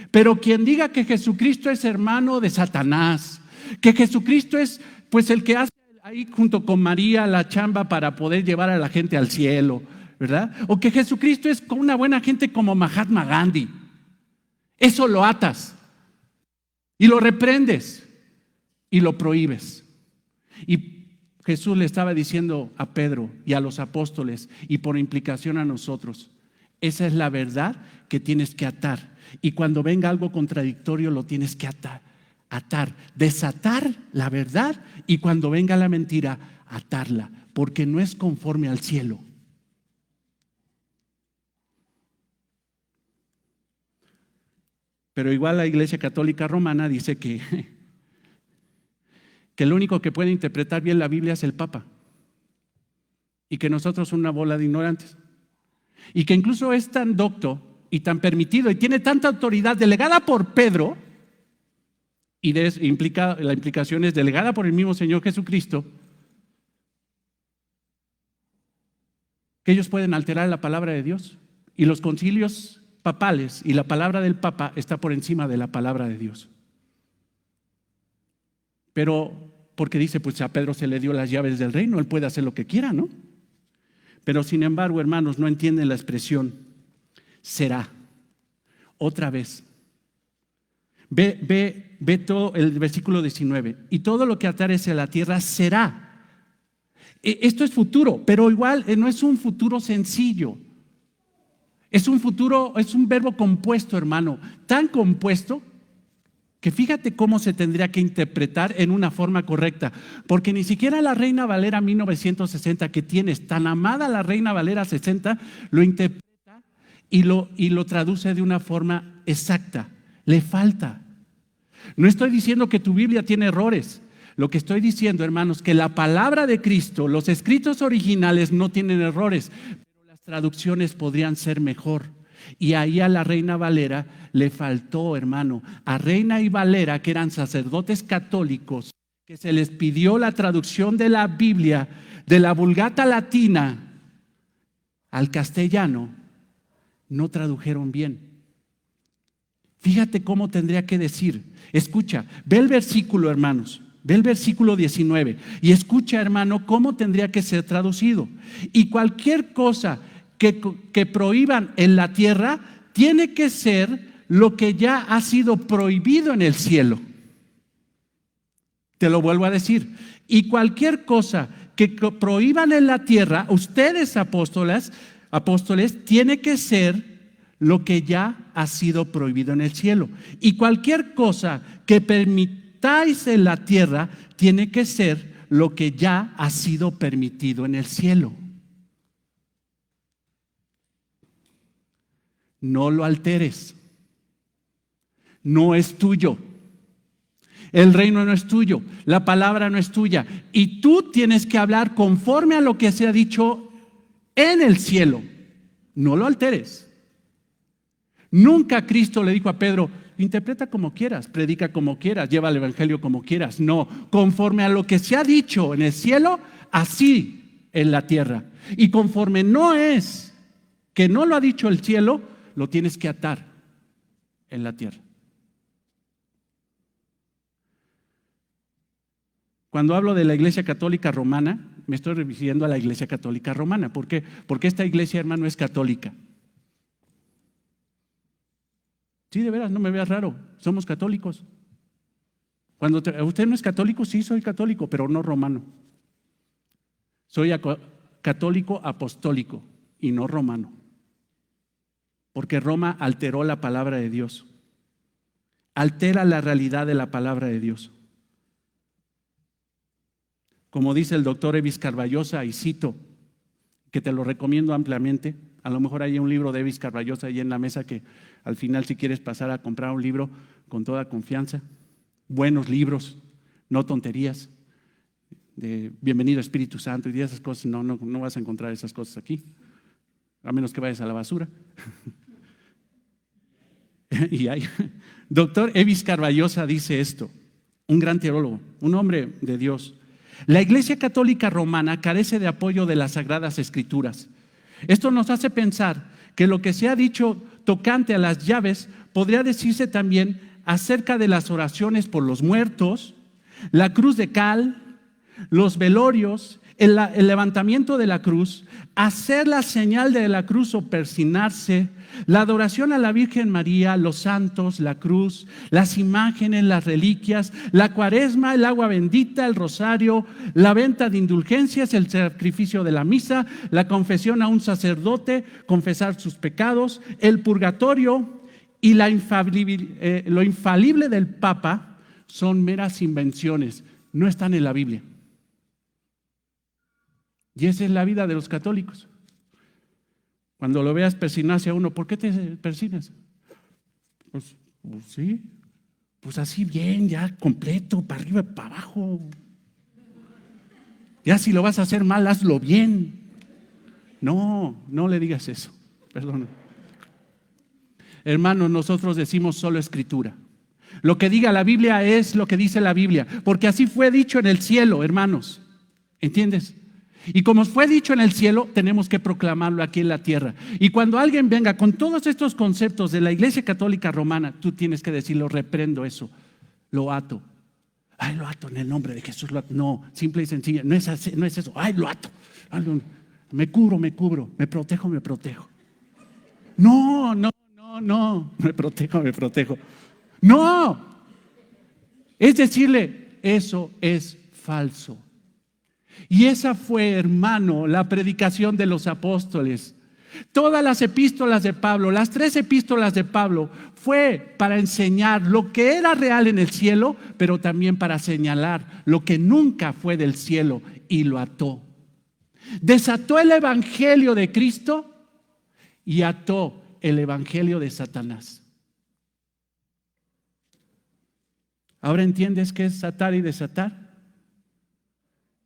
Pero quien diga que Jesucristo es hermano de Satanás, que Jesucristo es pues el que hace ahí junto con María la chamba para poder llevar a la gente al cielo, ¿verdad? O que Jesucristo es con una buena gente como Mahatma Gandhi. Eso lo atas y lo reprendes y lo prohíbes. Y Jesús le estaba diciendo a Pedro y a los apóstoles, y por implicación a nosotros: esa es la verdad que tienes que atar. Y cuando venga algo contradictorio, lo tienes que atar, desatar la verdad, y cuando venga la mentira, atarla, porque no es conforme al cielo. Pero igual la Iglesia Católica Romana dice que el único que puede interpretar bien la Biblia es el Papa, y que nosotros somos una bola de ignorantes, y que incluso es tan docto y tan permitido y tiene tanta autoridad delegada por Pedro, y la implicación es delegada por el mismo Señor Jesucristo, que ellos pueden alterar la palabra de Dios. Y los concilios papales y la palabra del Papa está por encima de la palabra de Dios. Pero, porque dice, pues a Pedro se le dio las llaves del reino, él puede hacer lo que quiera, ¿no? Pero sin embargo, hermanos, no entienden la expresión será. Otra vez. Ve todo el versículo 19. Y todo lo que atares a la tierra será. Esto es futuro, pero igual no es un futuro sencillo. Es un futuro, es un verbo compuesto, hermano. Tan compuesto que fíjate cómo se tendría que interpretar en una forma correcta. Porque ni siquiera la Reina Valera 1960 que tienes, tan amada la Reina Valera 60, lo interpreta y lo traduce de una forma exacta. Le falta. No estoy diciendo que tu Biblia tiene errores. Lo que estoy diciendo, hermanos, que la palabra de Cristo, los escritos originales no tienen errores, pero las traducciones podrían ser mejor. Y ahí a la Reina Valera le faltó, hermano, a Reina y Valera, que eran sacerdotes católicos, que se les pidió la traducción de la Biblia de la Vulgata latina al castellano, no tradujeron bien. Fíjate cómo tendría que decir. Escucha, ve el versículo, hermanos. Ve el versículo 19 y escucha, hermano, cómo tendría que ser traducido. Y cualquier cosa que prohíban en la tierra tiene que ser lo que ya ha sido prohibido en el cielo. Te lo vuelvo a decir. Y cualquier cosa que prohíban en la tierra, ustedes apóstoles, tiene que ser lo que ya ha sido prohibido en el cielo. Y cualquier cosa que permitáis en la tierra tiene que ser lo que ya ha sido permitido en el cielo. No lo alteres. No es tuyo. El reino no es tuyo. La palabra no es tuya. Y tú tienes que hablar conforme a lo que se ha dicho en el cielo. No lo alteres. Nunca Cristo le dijo a Pedro, interpreta como quieras, predica como quieras, lleva el evangelio como quieras. No, conforme a lo que se ha dicho en el cielo, así en la tierra. Y conforme no es que no lo ha dicho el cielo, lo tienes que atar en la tierra. Cuando hablo de la Iglesia Católica Romana, me estoy refiriendo a la Iglesia Católica Romana. ¿Por qué? Porque esta iglesia, hermano, es católica. Sí, de veras, no me veas raro, somos católicos. Cuando usted no es católico, sí soy católico, pero no romano. Soy católico apostólico y no romano. Porque Roma alteró la palabra de Dios. Altera la realidad de la palabra de Dios. Como dice el doctor Evis Carballosa, y cito, que te lo recomiendo ampliamente. A lo mejor hay un libro de Evis Carballosa ahí en la mesa que al final, si quieres pasar a comprar un libro con toda confianza, buenos libros, no tonterías, de Bienvenido Espíritu Santo y de esas cosas, no vas a encontrar esas cosas aquí, a menos que vayas a la basura. Y hay, doctor Evis Carballosa dice esto, un gran teólogo, un hombre de Dios. La Iglesia Católica Romana carece de apoyo de las Sagradas Escrituras. Esto nos hace pensar que lo que se ha dicho tocante a las llaves podría decirse también acerca de las oraciones por los muertos, la cruz de cal, los velorios, el levantamiento de la cruz, hacer la señal de la cruz o persignarse, la adoración a la Virgen María, los santos, la cruz, las imágenes, las reliquias, la cuaresma, el agua bendita, el rosario, la venta de indulgencias, el sacrificio de la misa, la confesión a un sacerdote, confesar sus pecados, el purgatorio y lo infalible del Papa son meras invenciones, no están en la Biblia. Y esa es la vida de los católicos. Cuando lo veas persignarse a uno, ¿por qué te persignas? Pues sí, pues así bien, ya completo, para arriba, para abajo. Ya si lo vas a hacer mal, hazlo bien. No le digas eso, perdón. Hermanos, nosotros decimos solo Escritura. Lo que diga la Biblia es lo que dice la Biblia, porque así fue dicho en el cielo, hermanos. ¿Entiendes? Y como fue dicho en el cielo, tenemos que proclamarlo aquí en la tierra. Y cuando alguien venga con todos estos conceptos de la Iglesia Católica Romana, tú tienes que decirlo, reprendo eso, lo ato. Ay, lo ato en el nombre de Jesús. No, simple y sencilla, no es eso. Ay, lo ato. Me cubro, me protejo. No, me protejo. No, es decirle, eso es falso. Y esa fue, hermano, la predicación de los apóstoles. Todas las epístolas de Pablo, las 3 epístolas de Pablo, fue para enseñar lo que era real en el cielo, pero también para señalar lo que nunca fue del cielo y lo ató. Desató el evangelio de Cristo y ató el evangelio de Satanás. ¿Ahora entiendes qué es atar y desatar?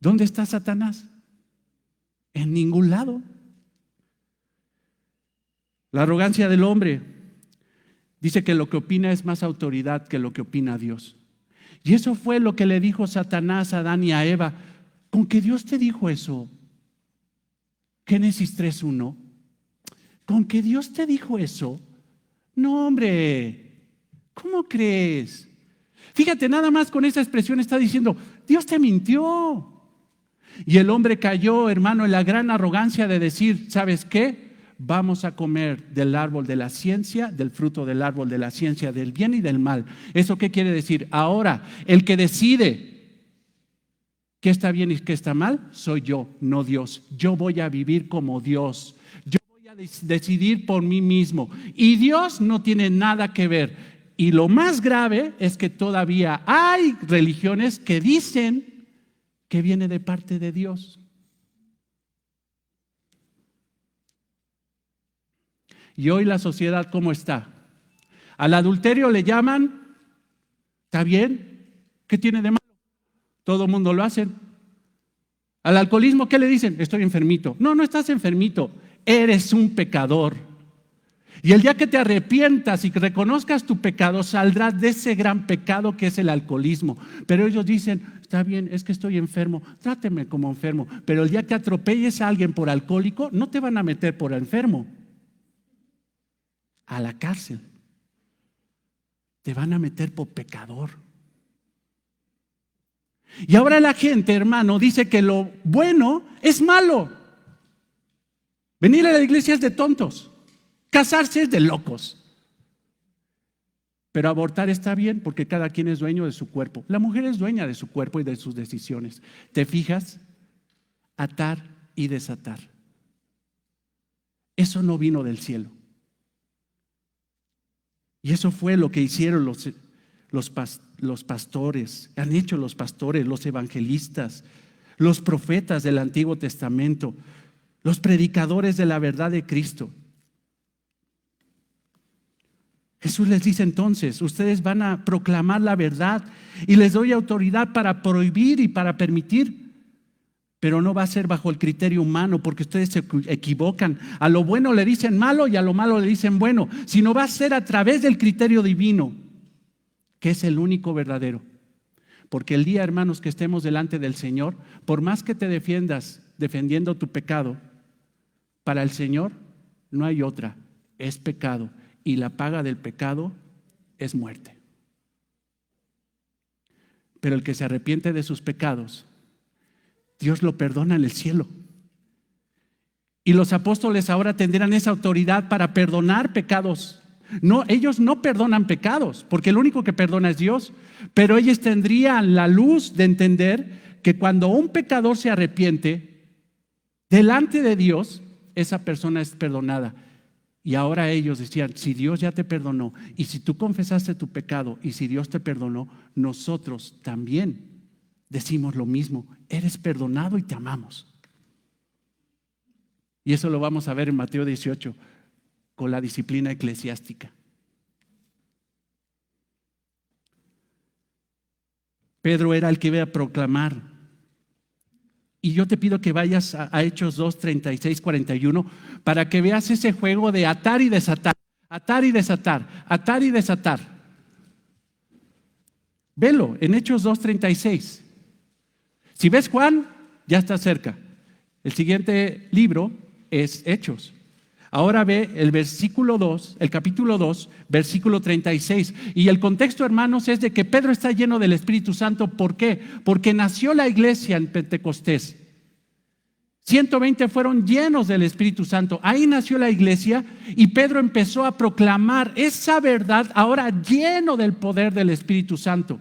¿Dónde está Satanás? En ningún lado. La arrogancia del hombre dice que lo que opina es más autoridad que lo que opina Dios. Y eso fue lo que le dijo Satanás a Adán y a Eva. ¿Con que Dios te dijo eso? Génesis 3:1. ¿Con que Dios te dijo eso? No, hombre, ¿cómo crees? Fíjate, nada más con esa expresión está diciendo, Dios te mintió. Y el hombre cayó, hermano, en la gran arrogancia de decir, ¿sabes qué? Vamos a comer del árbol de la ciencia, del fruto del árbol de la ciencia, del bien y del mal. ¿Eso qué quiere decir? Ahora, el que decide qué está bien y qué está mal, soy yo, no Dios. Yo voy a vivir como Dios. Yo voy a decidir por mí mismo. Y Dios no tiene nada que ver. Y lo más grave es que todavía hay religiones que dicen que viene de parte de Dios. Y hoy la sociedad, ¿cómo está? Al adulterio le llaman, ¿está bien? ¿Qué tiene de malo? Todo el mundo lo hace. Al alcoholismo, ¿qué le dicen? Estoy enfermito. No, no estás enfermito, eres un pecador. Y el día que te arrepientas y que reconozcas tu pecado, saldrás de ese gran pecado que es el alcoholismo. Pero ellos dicen, está bien, es que estoy enfermo, tráteme como enfermo. Pero el día que atropelles a alguien por alcohólico, no te van a meter por enfermo a la cárcel. Te van a meter por pecador. Y ahora la gente, hermano, dice que lo bueno es malo. Venir a la iglesia es de tontos. Casarse es de locos. Pero abortar está bien porque cada quien es dueño de su cuerpo. La mujer es dueña de su cuerpo y de sus decisiones. ¿Te fijas? Atar y desatar. Eso no vino del cielo. Y eso fue lo que hicieron los pastores, han hecho los pastores, los evangelistas, los profetas del Antiguo Testamento, los predicadores de la verdad de Cristo. Jesús les dice entonces, ustedes van a proclamar la verdad y les doy autoridad para prohibir y para permitir, pero no va a ser bajo el criterio humano porque ustedes se equivocan. A lo bueno le dicen malo y a lo malo le dicen bueno, sino va a ser a través del criterio divino, que es el único verdadero. Porque el día, hermanos, que estemos delante del Señor, por más que te defiendas defendiendo tu pecado, para el Señor no hay otra, es pecado. Y la paga del pecado es muerte. Pero el que se arrepiente de sus pecados, Dios lo perdona en el cielo. Y los apóstoles ahora tendrán esa autoridad para perdonar pecados. No, ellos no perdonan pecados, porque el único que perdona es Dios. Pero ellos tendrían la luz de entender que cuando un pecador se arrepiente, delante de Dios, esa persona es perdonada. Y ahora ellos decían, si Dios ya te perdonó y si tú confesaste tu pecado y si Dios te perdonó, nosotros también decimos lo mismo, eres perdonado y te amamos. Y eso lo vamos a ver en Mateo 18 con la disciplina eclesiástica. Pedro era el que iba a proclamar. Y yo te pido que vayas a Hechos 2, 36, 41 para que veas ese juego de atar y desatar. Atar y desatar, atar y desatar. Velo en Hechos 2:36. Si ves Juan, ya está cerca. El siguiente libro es Hechos. Ahora ve el versículo 2, el capítulo 2, versículo 36. Y el contexto, hermanos, es de que Pedro está lleno del Espíritu Santo. ¿Por qué? Porque nació la iglesia en Pentecostés. 120 fueron llenos del Espíritu Santo. Ahí nació la iglesia y Pedro empezó a proclamar esa verdad, ahora lleno del poder del Espíritu Santo.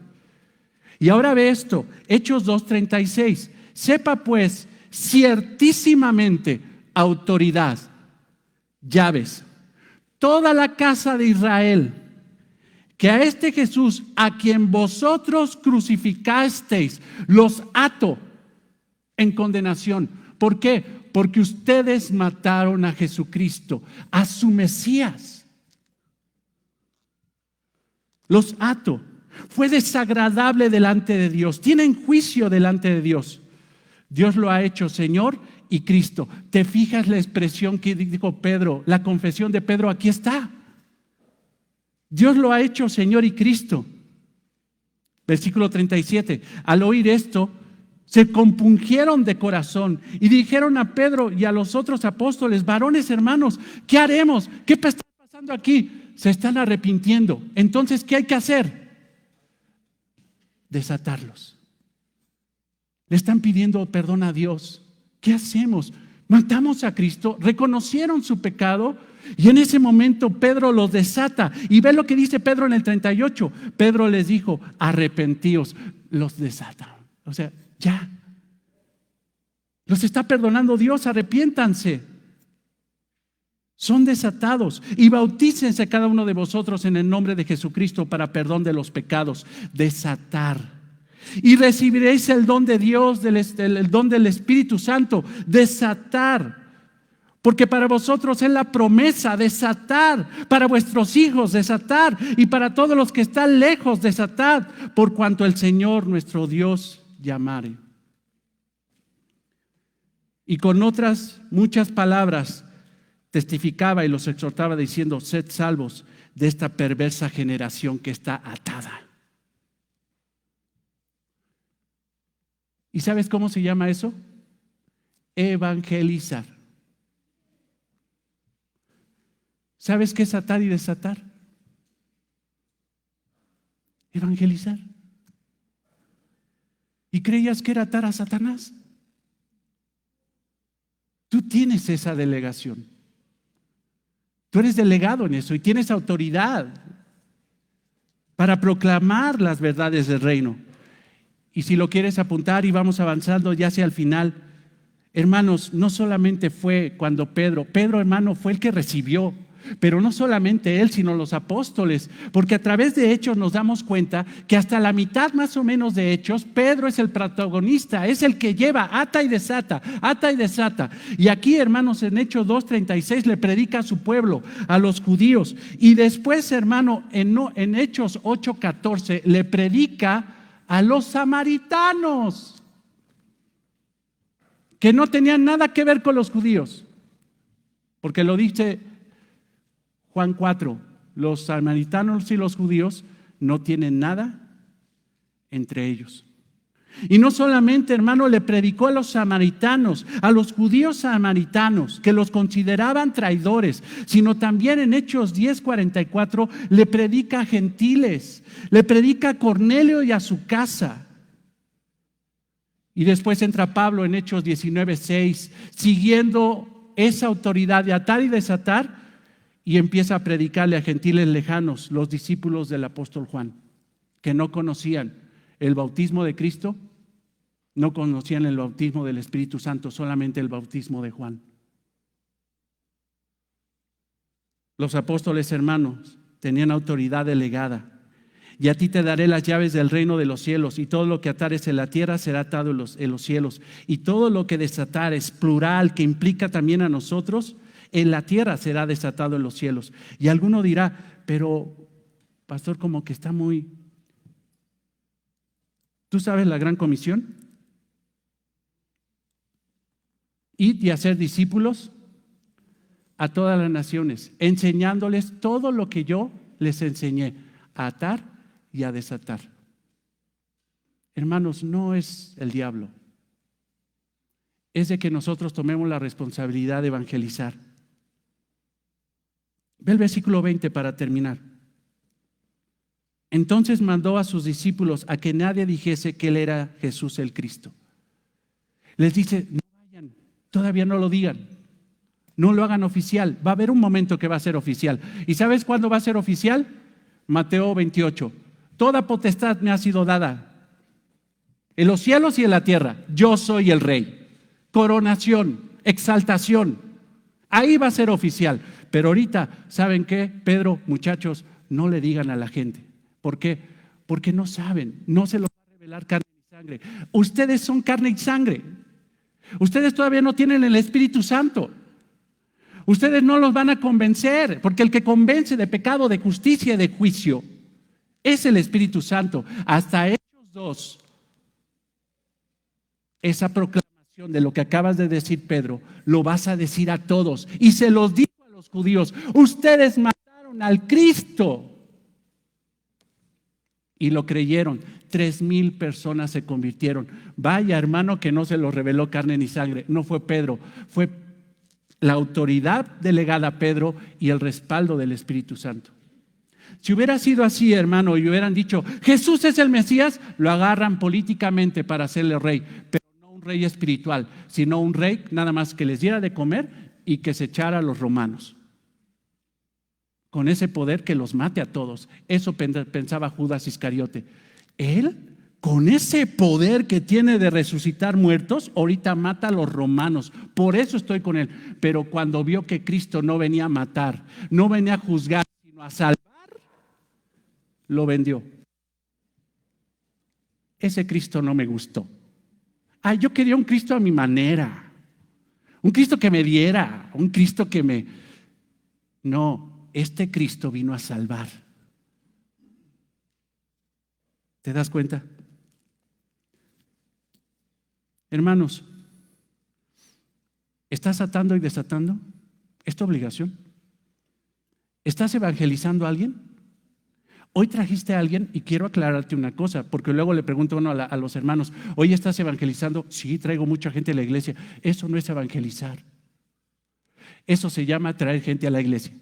Y ahora ve esto, Hechos 2:36. Sepa pues ciertísimamente autoridad, llaves, toda la casa de Israel, que a este Jesús, a quien vosotros crucificasteis, los ato en condenación. ¿Por qué? Porque ustedes mataron a Jesucristo, a su Mesías. Los ato. Fue desagradable delante de Dios. Tienen juicio delante de Dios. Dios lo ha hecho Señor y Cristo. ¿Te fijas la expresión que dijo Pedro? La confesión de Pedro, aquí está. Dios lo ha hecho Señor y Cristo. Versículo 37. Al oír esto, se compungieron de corazón y dijeron a Pedro y a los otros apóstoles: varones hermanos, ¿qué haremos? ¿Qué está pasando aquí? Se están arrepintiendo. Entonces, ¿qué hay que hacer? Desatarlos. Le están pidiendo perdón a Dios. ¿Qué hacemos? Matamos a Cristo, reconocieron su pecado y en ese momento Pedro los desata. Y ve lo que dice Pedro en el 38. Pedro les dijo: arrepentíos. Los desata. O sea, ya. Los está perdonando Dios, arrepiéntanse. Son desatados y bautícense cada uno de vosotros en el nombre de Jesucristo para perdón de los pecados. Desatar. Y recibiréis el don de Dios, el don del Espíritu Santo. Desatar. Porque para vosotros es la promesa, desatar. Para vuestros hijos, desatar. Y para todos los que están lejos, desatar. Por cuanto el Señor nuestro Dios llamare. Y con otras muchas palabras testificaba y los exhortaba diciendo: sed salvos de esta perversa generación que está atada. ¿Y sabes cómo se llama eso? Evangelizar. ¿Sabes qué es atar y desatar? Evangelizar. ¿Y creías que era atar a Satanás? Tú tienes esa delegación. Tú eres delegado en eso y tienes autoridad para proclamar las verdades del reino. Y si lo quieres apuntar y vamos avanzando ya hacia el final, hermanos, no solamente fue cuando Pedro, hermano, fue el que recibió, pero no solamente él, sino los apóstoles, porque a través de Hechos nos damos cuenta que hasta la mitad más o menos de Hechos, Pedro es el protagonista, es el que lleva, ata y desata, ata y desata. Y aquí, hermanos, en Hechos 2:36 le predica a su pueblo, a los judíos, y después, hermano, en Hechos 8:14 le predica a los samaritanos, que no tenían nada que ver con los judíos, porque lo dice Juan 4, los samaritanos y los judíos no tienen nada entre ellos. Y no solamente, hermano, le predicó a los samaritanos, a los judíos samaritanos, que los consideraban traidores, sino también en Hechos 10:44 le predica a gentiles, le predica a Cornelio y a su casa. Y después entra Pablo en Hechos 19:6, siguiendo esa autoridad de atar y desatar, y empieza a predicarle a gentiles lejanos, los discípulos del apóstol Juan, que no conocían el bautismo de Cristo, no conocían el bautismo del Espíritu Santo, solamente el bautismo de Juan. Los apóstoles, hermanos, tenían autoridad delegada. Y a ti te daré las llaves del reino de los cielos, y todo lo que atares en la tierra será atado en los cielos, y todo lo que desatares, plural, que implica también a nosotros, en la tierra será desatado en los cielos. Y alguno dirá: pero pastor, como que está muy... ¿Tú sabes la gran comisión? Id y hacer discípulos a todas las naciones, enseñándoles todo lo que yo les enseñé, a atar y a desatar. Hermanos, no es el diablo. Es de que nosotros tomemos la responsabilidad de evangelizar. Ve el versículo 20 para terminar. Entonces mandó a sus discípulos a que nadie dijese que él era Jesús el Cristo. Les dice, no vayan, todavía no lo digan, no lo hagan oficial. Va a haber un momento que va a ser oficial. ¿Y sabes cuándo va a ser oficial? Mateo 28. Toda potestad me ha sido dada en los cielos y en la tierra. Yo soy el rey. Coronación, exaltación. Ahí va a ser oficial. Pero ahorita, ¿saben qué? Pedro, muchachos, no le digan a la gente. ¿Por qué? Porque no saben, no se los va a revelar carne y sangre. Ustedes son carne y sangre. Ustedes todavía no tienen el Espíritu Santo. Ustedes no los van a convencer, porque el que convence de pecado, de justicia y de juicio es el Espíritu Santo. Hasta Hechos 2, esa proclamación de lo que acabas de decir, Pedro, lo vas a decir a todos. Y se los dijo a los judíos, ustedes mataron al Cristo. Y lo creyeron. 3,000 personas se convirtieron. Vaya, hermano, que no se lo reveló carne ni sangre. No fue Pedro, fue la autoridad delegada a Pedro y el respaldo del Espíritu Santo. Si hubiera sido así, hermano, y hubieran dicho, Jesús es el Mesías, lo agarran políticamente para hacerle rey, pero no un rey espiritual, sino un rey nada más que les diera de comer y que se echara a los romanos. Con ese poder que los mate a todos. Eso pensaba Judas Iscariote. Él, con ese poder que tiene de resucitar muertos, ahorita mata a los romanos. Por eso estoy con él. Pero cuando vio que Cristo no venía a matar, no venía a juzgar, sino a salvar, lo vendió. Ese Cristo no me gustó. Ay, yo quería un Cristo a mi manera. Un Cristo que me diera. Un Cristo que me... No. Este Cristo vino a salvar. ¿Te das cuenta? Hermanos, ¿estás atando y desatando? ¿Es tu obligación? ¿Estás evangelizando a alguien? Hoy trajiste a alguien y quiero aclararte una cosa, porque luego le pregunto uno a los hermanos, ¿hoy estás evangelizando? Sí, traigo mucha gente a la iglesia. Eso no es evangelizar. Eso se llama traer gente a la iglesia.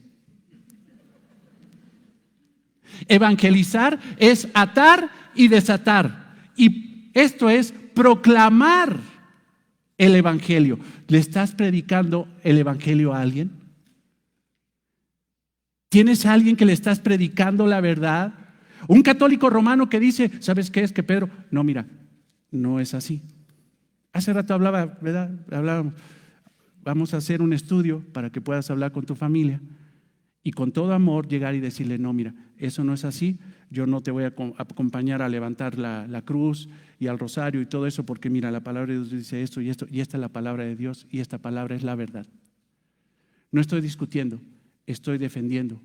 Evangelizar es atar y desatar. Y esto es proclamar el evangelio. ¿Le estás predicando el evangelio a alguien? ¿Tienes a alguien que le estás predicando la verdad? Un católico romano que dice, ¿sabes qué es que Pedro? No, mira, no es así. Hace rato hablaba, ¿verdad? Hablábamos, vamos a hacer un estudio para que puedas hablar con tu familia. Y con todo amor llegar y decirle, no, mira, eso no es así, yo no te voy a acompañar a levantar la cruz y al rosario y todo eso, porque mira, la palabra de Dios dice esto, y esta es la palabra de Dios, y esta palabra es la verdad. No estoy discutiendo, estoy defendiendo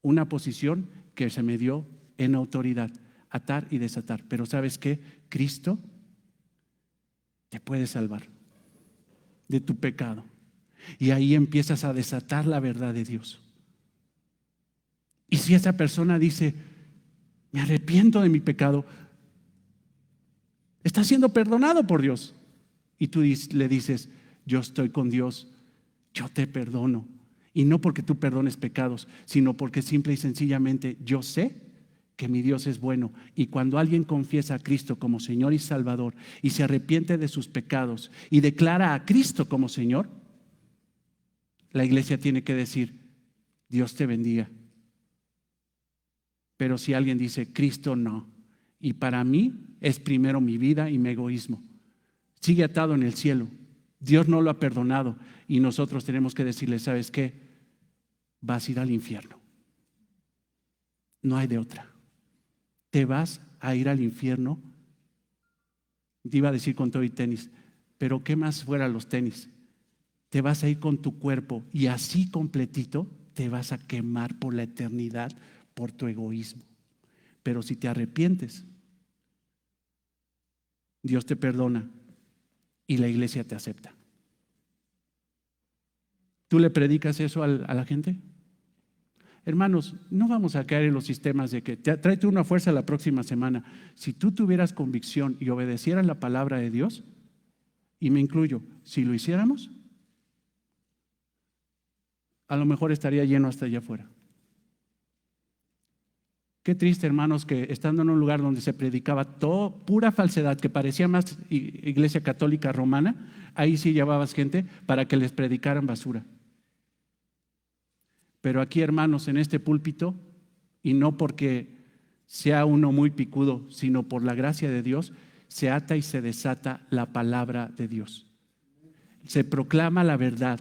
una posición que se me dio en autoridad, atar y desatar. Pero ¿sabes qué? Cristo te puede salvar de tu pecado. Y ahí empiezas a desatar la verdad de Dios. Y si esa persona dice, me arrepiento de mi pecado, está siendo perdonado por Dios. Y tú le dices, yo estoy con Dios, yo te perdono. Y no porque tú perdones pecados, sino porque simple y sencillamente yo sé que mi Dios es bueno. Y cuando alguien confiesa a Cristo como Señor y Salvador y se arrepiente de sus pecados y declara a Cristo como Señor, la iglesia tiene que decir, Dios te bendiga. Pero si alguien dice, Cristo no, y para mí es primero mi vida y mi egoísmo, sigue atado en el cielo. Dios no lo ha perdonado y nosotros tenemos que decirle, ¿sabes qué? Vas a ir al infierno. No hay de otra. Te vas a ir al infierno. Te iba a decir con todo y tenis, pero ¿qué más fuera los tenis? Te vas a ir con tu cuerpo y así completito te vas a quemar por la eternidad por tu egoísmo. Pero si te arrepientes, Dios te perdona y la iglesia te acepta. ¿Tú le predicas eso a la gente? Hermanos, no vamos a caer en los sistemas de que tráete una fuerza la próxima semana. Si tú tuvieras convicción y obedecieras la palabra de Dios, y me incluyo, si lo hiciéramos, a lo mejor estaría lleno hasta allá afuera. Qué triste, hermanos, que estando en un lugar donde se predicaba todo, pura falsedad, que parecía más iglesia católica romana, ahí sí llevabas gente para que les predicaran basura. Pero aquí, hermanos, en este púlpito, y no porque sea uno muy picudo, sino por la gracia de Dios, se ata y se desata la palabra de Dios. Se proclama la verdad,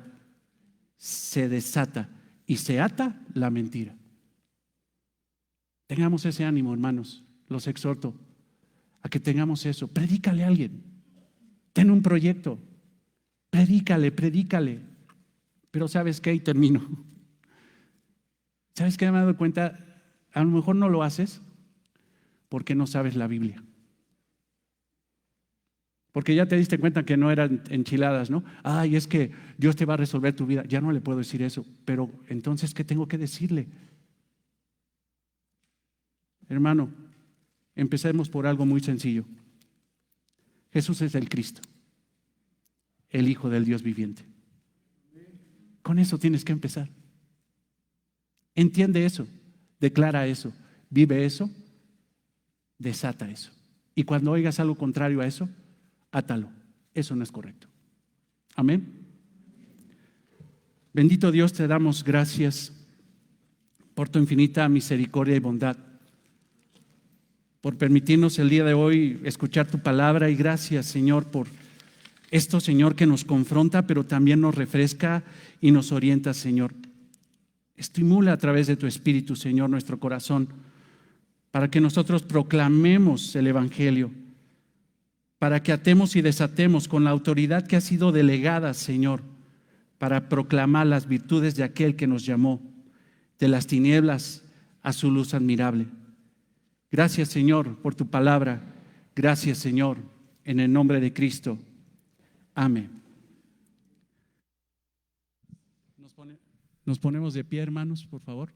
se desata y se ata la mentira. Tengamos ese ánimo, hermanos, los exhorto a que tengamos eso. Predícale a alguien, ten un proyecto, predícale. Pero ¿sabes qué? Y termino. ¿Sabes qué? Me he dado cuenta, a lo mejor no lo haces porque no sabes la Biblia. Porque ya te diste cuenta que no eran enchiladas, ¿no? Ay, es que Dios te va a resolver tu vida. Ya no le puedo decir eso, pero entonces, ¿qué tengo que decirle? Hermano, empecemos por algo muy sencillo. Jesús es el Cristo, el Hijo del Dios viviente. Con eso tienes que empezar. Entiende eso, declara eso, vive eso, desata eso. Y cuando oigas algo contrario a eso, átalo. Eso no es correcto. Amén. Bendito Dios, te damos gracias por tu infinita misericordia y bondad, por permitirnos el día de hoy escuchar tu palabra, y gracias, Señor, por esto, Señor, que nos confronta, pero también nos refresca y nos orienta, Señor. Estimula a través de tu Espíritu, Señor, nuestro corazón, para que nosotros proclamemos el Evangelio, para que atemos y desatemos con la autoridad que ha sido delegada, Señor, para proclamar las virtudes de aquel que nos llamó de las tinieblas a su luz admirable. Gracias, Señor, por tu palabra. Gracias, Señor, en el nombre de Cristo. Amén. Nos ponemos de pie, hermanos, por favor.